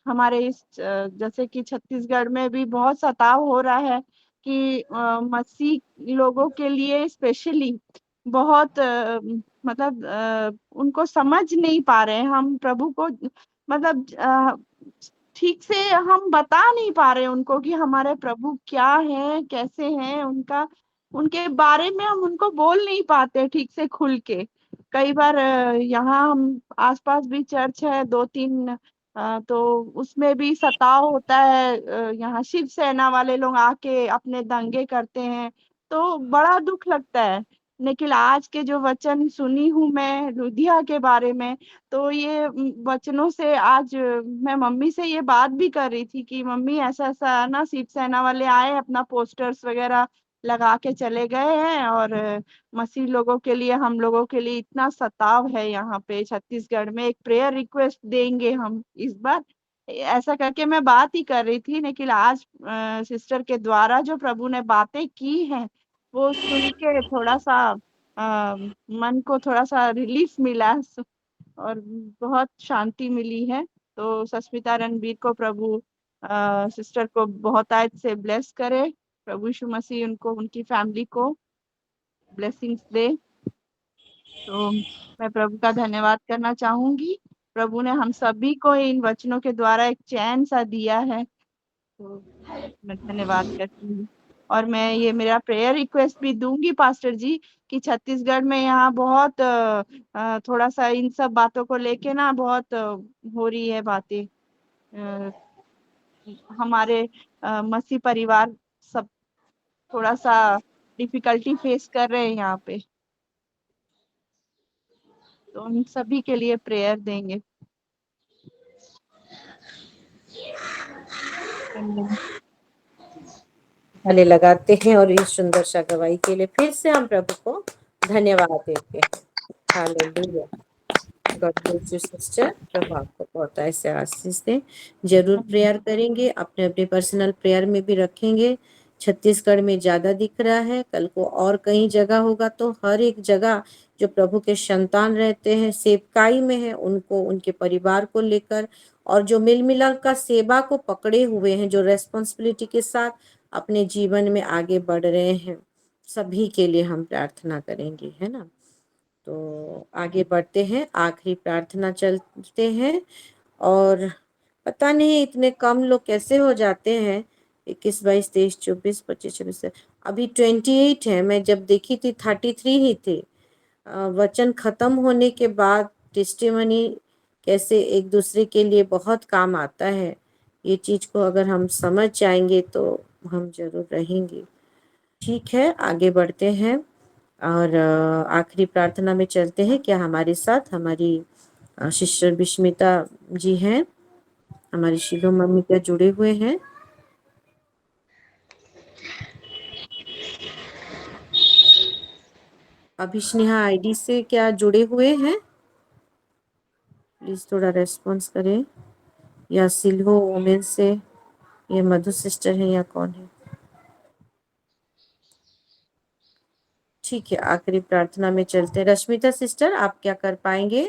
हमारे इस जैसे कि छत्तीसगढ़ में भी बहुत सताव हो रहा है कि मसीह लोगों के लिए स्पेशली बहुत मतलब उनको समझ नहीं पा रहे हैं हम प्रभु को, मतलब ठीक से हम बता नहीं पा रहे उनको कि हमारे प्रभु क्या है, कैसे हैं, उनके बारे में हम उनको बोल नहीं पाते ठीक से खुल के। कई बार यहाँ हम आसपास भी चर्च है 2-3, तो उसमें भी सताव होता है। यहाँ शिव सेना वाले लोग आके अपने दंगे करते हैं, तो बड़ा दुख लगता है। लेकिन आज के जो वचन सुनी हूँ मैं लुधिया के बारे में, तो ये वचनों से आज मैं मम्मी से ये बात भी कर रही थी कि मम्मी ऐसा ऐसा ना शिव सेना वाले आए, अपना पोस्टर्स वगैरह लगा के चले गए हैं, और मसीह लोगों के लिए, हम लोगों के लिए इतना सताव है यहाँ पे छत्तीसगढ़ में। एक प्रेयर रिक्वेस्ट देंगे हम इस बार, ऐसा करके मैं बात ही कर रही थी। लेकिन आज सिस्टर के द्वारा जो प्रभु ने बातें की हैं वो सुन के थोड़ा सा मन को थोड़ा सा रिलीफ मिला और बहुत शांति मिली है। तो सस्मिता रणबीर को प्रभु सिस्टर को बहुत आज से ब्लेस करे। प्रभु यीशु मसीह उनको, उनकी फैमिली को ब्लेसिंग्स दे। तो मैं प्रभु का धन्यवाद करना चाहूंगी। प्रभु ने हम सभी को इन वचनों के द्वारा एक चैन सा दिया है, तो मैं धन्यवाद करती हूँ। और मैं ये मेरा प्रेयर रिक्वेस्ट भी दूंगी पास्टर जी कि छत्तीसगढ़ में यहाँ बहुत थोड़ा सा इन सब बातों को लेके ना बहुत हो रही है बातें। हमारे मसीह परिवार सब थोड़ा सा डिफिकल्टी फेस कर रहे हैं यहाँ पे, तो उन सभी के लिए प्रेयर देंगे। गले लगाते हैं और इस सुंदर सा गवाही के लिए फिर से हम प्रभु को धन्यवाद देते हैं। Hallelujah. God bless you sister. प्रभु आपको बहुत ऐसे आशीष दे। जरूर प्रेयर करेंगे, अपने अपने पर्सनल प्रेयर में भी रखेंगे। छत्तीसगढ़ में ज्यादा दिख रहा है, कल को और कहीं जगह होगा, तो हर एक जगह जो प्रभु के संतान रहते हैं, सेवकाई में है, उनको, उनके परिवार को लेकर, और जो मिल मिलाप का सेवा को पकड़े हुए हैं, जो रेस्पॉन्सिबिलिटी के साथ अपने जीवन में आगे बढ़ रहे हैं, सभी के लिए हम प्रार्थना करेंगे, है ना। तो आगे बढ़ते हैं, आखिरी प्रार्थना चलते हैं। और पता नहीं इतने कम लोग कैसे हो जाते हैं। 21, 22, 23, 24, 25, 26, अभी 28 है। मैं जब देखी थी 33 ही थे। वचन खत्म होने के बाद टेस्टिमनी कैसे एक दूसरे के लिए बहुत काम आता है, ये चीज को अगर हम समझ जाएंगे तो हम जरूर रहेंगे। ठीक है, आगे बढ़ते हैं और आखिरी प्रार्थना में चलते हैं। क्या हमारे साथ हमारी सिस्टर विस्मिता जी हैं, हमारी शिलो मम्मी क्या जुड़े हुए हैं? अभिष्नेहा आईडी से क्या जुड़े हुए हैं? प्लीज थोड़ा रेस्पॉन्स करें। या सिल्हो वोमेन से, ये मधु सिस्टर है या कौन है? ठीक है, आखिरी प्रार्थना में चलते हैं। रश्मिता सिस्टर, आप क्या कर पाएंगे?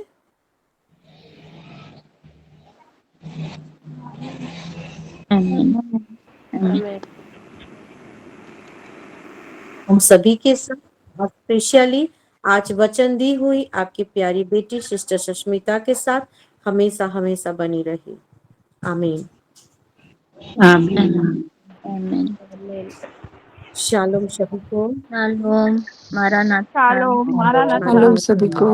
हम सभी के साथ, स्पेशली आज वचन दी हुई आपकी प्यारी बेटी सिस्टर सुष्मिता के साथ हमेशा हमेशा बनी रही। आमीन। आमीन। शालोम सभी को। शालोम, मारानाथा। शालोम, मारानाथा। सभी को।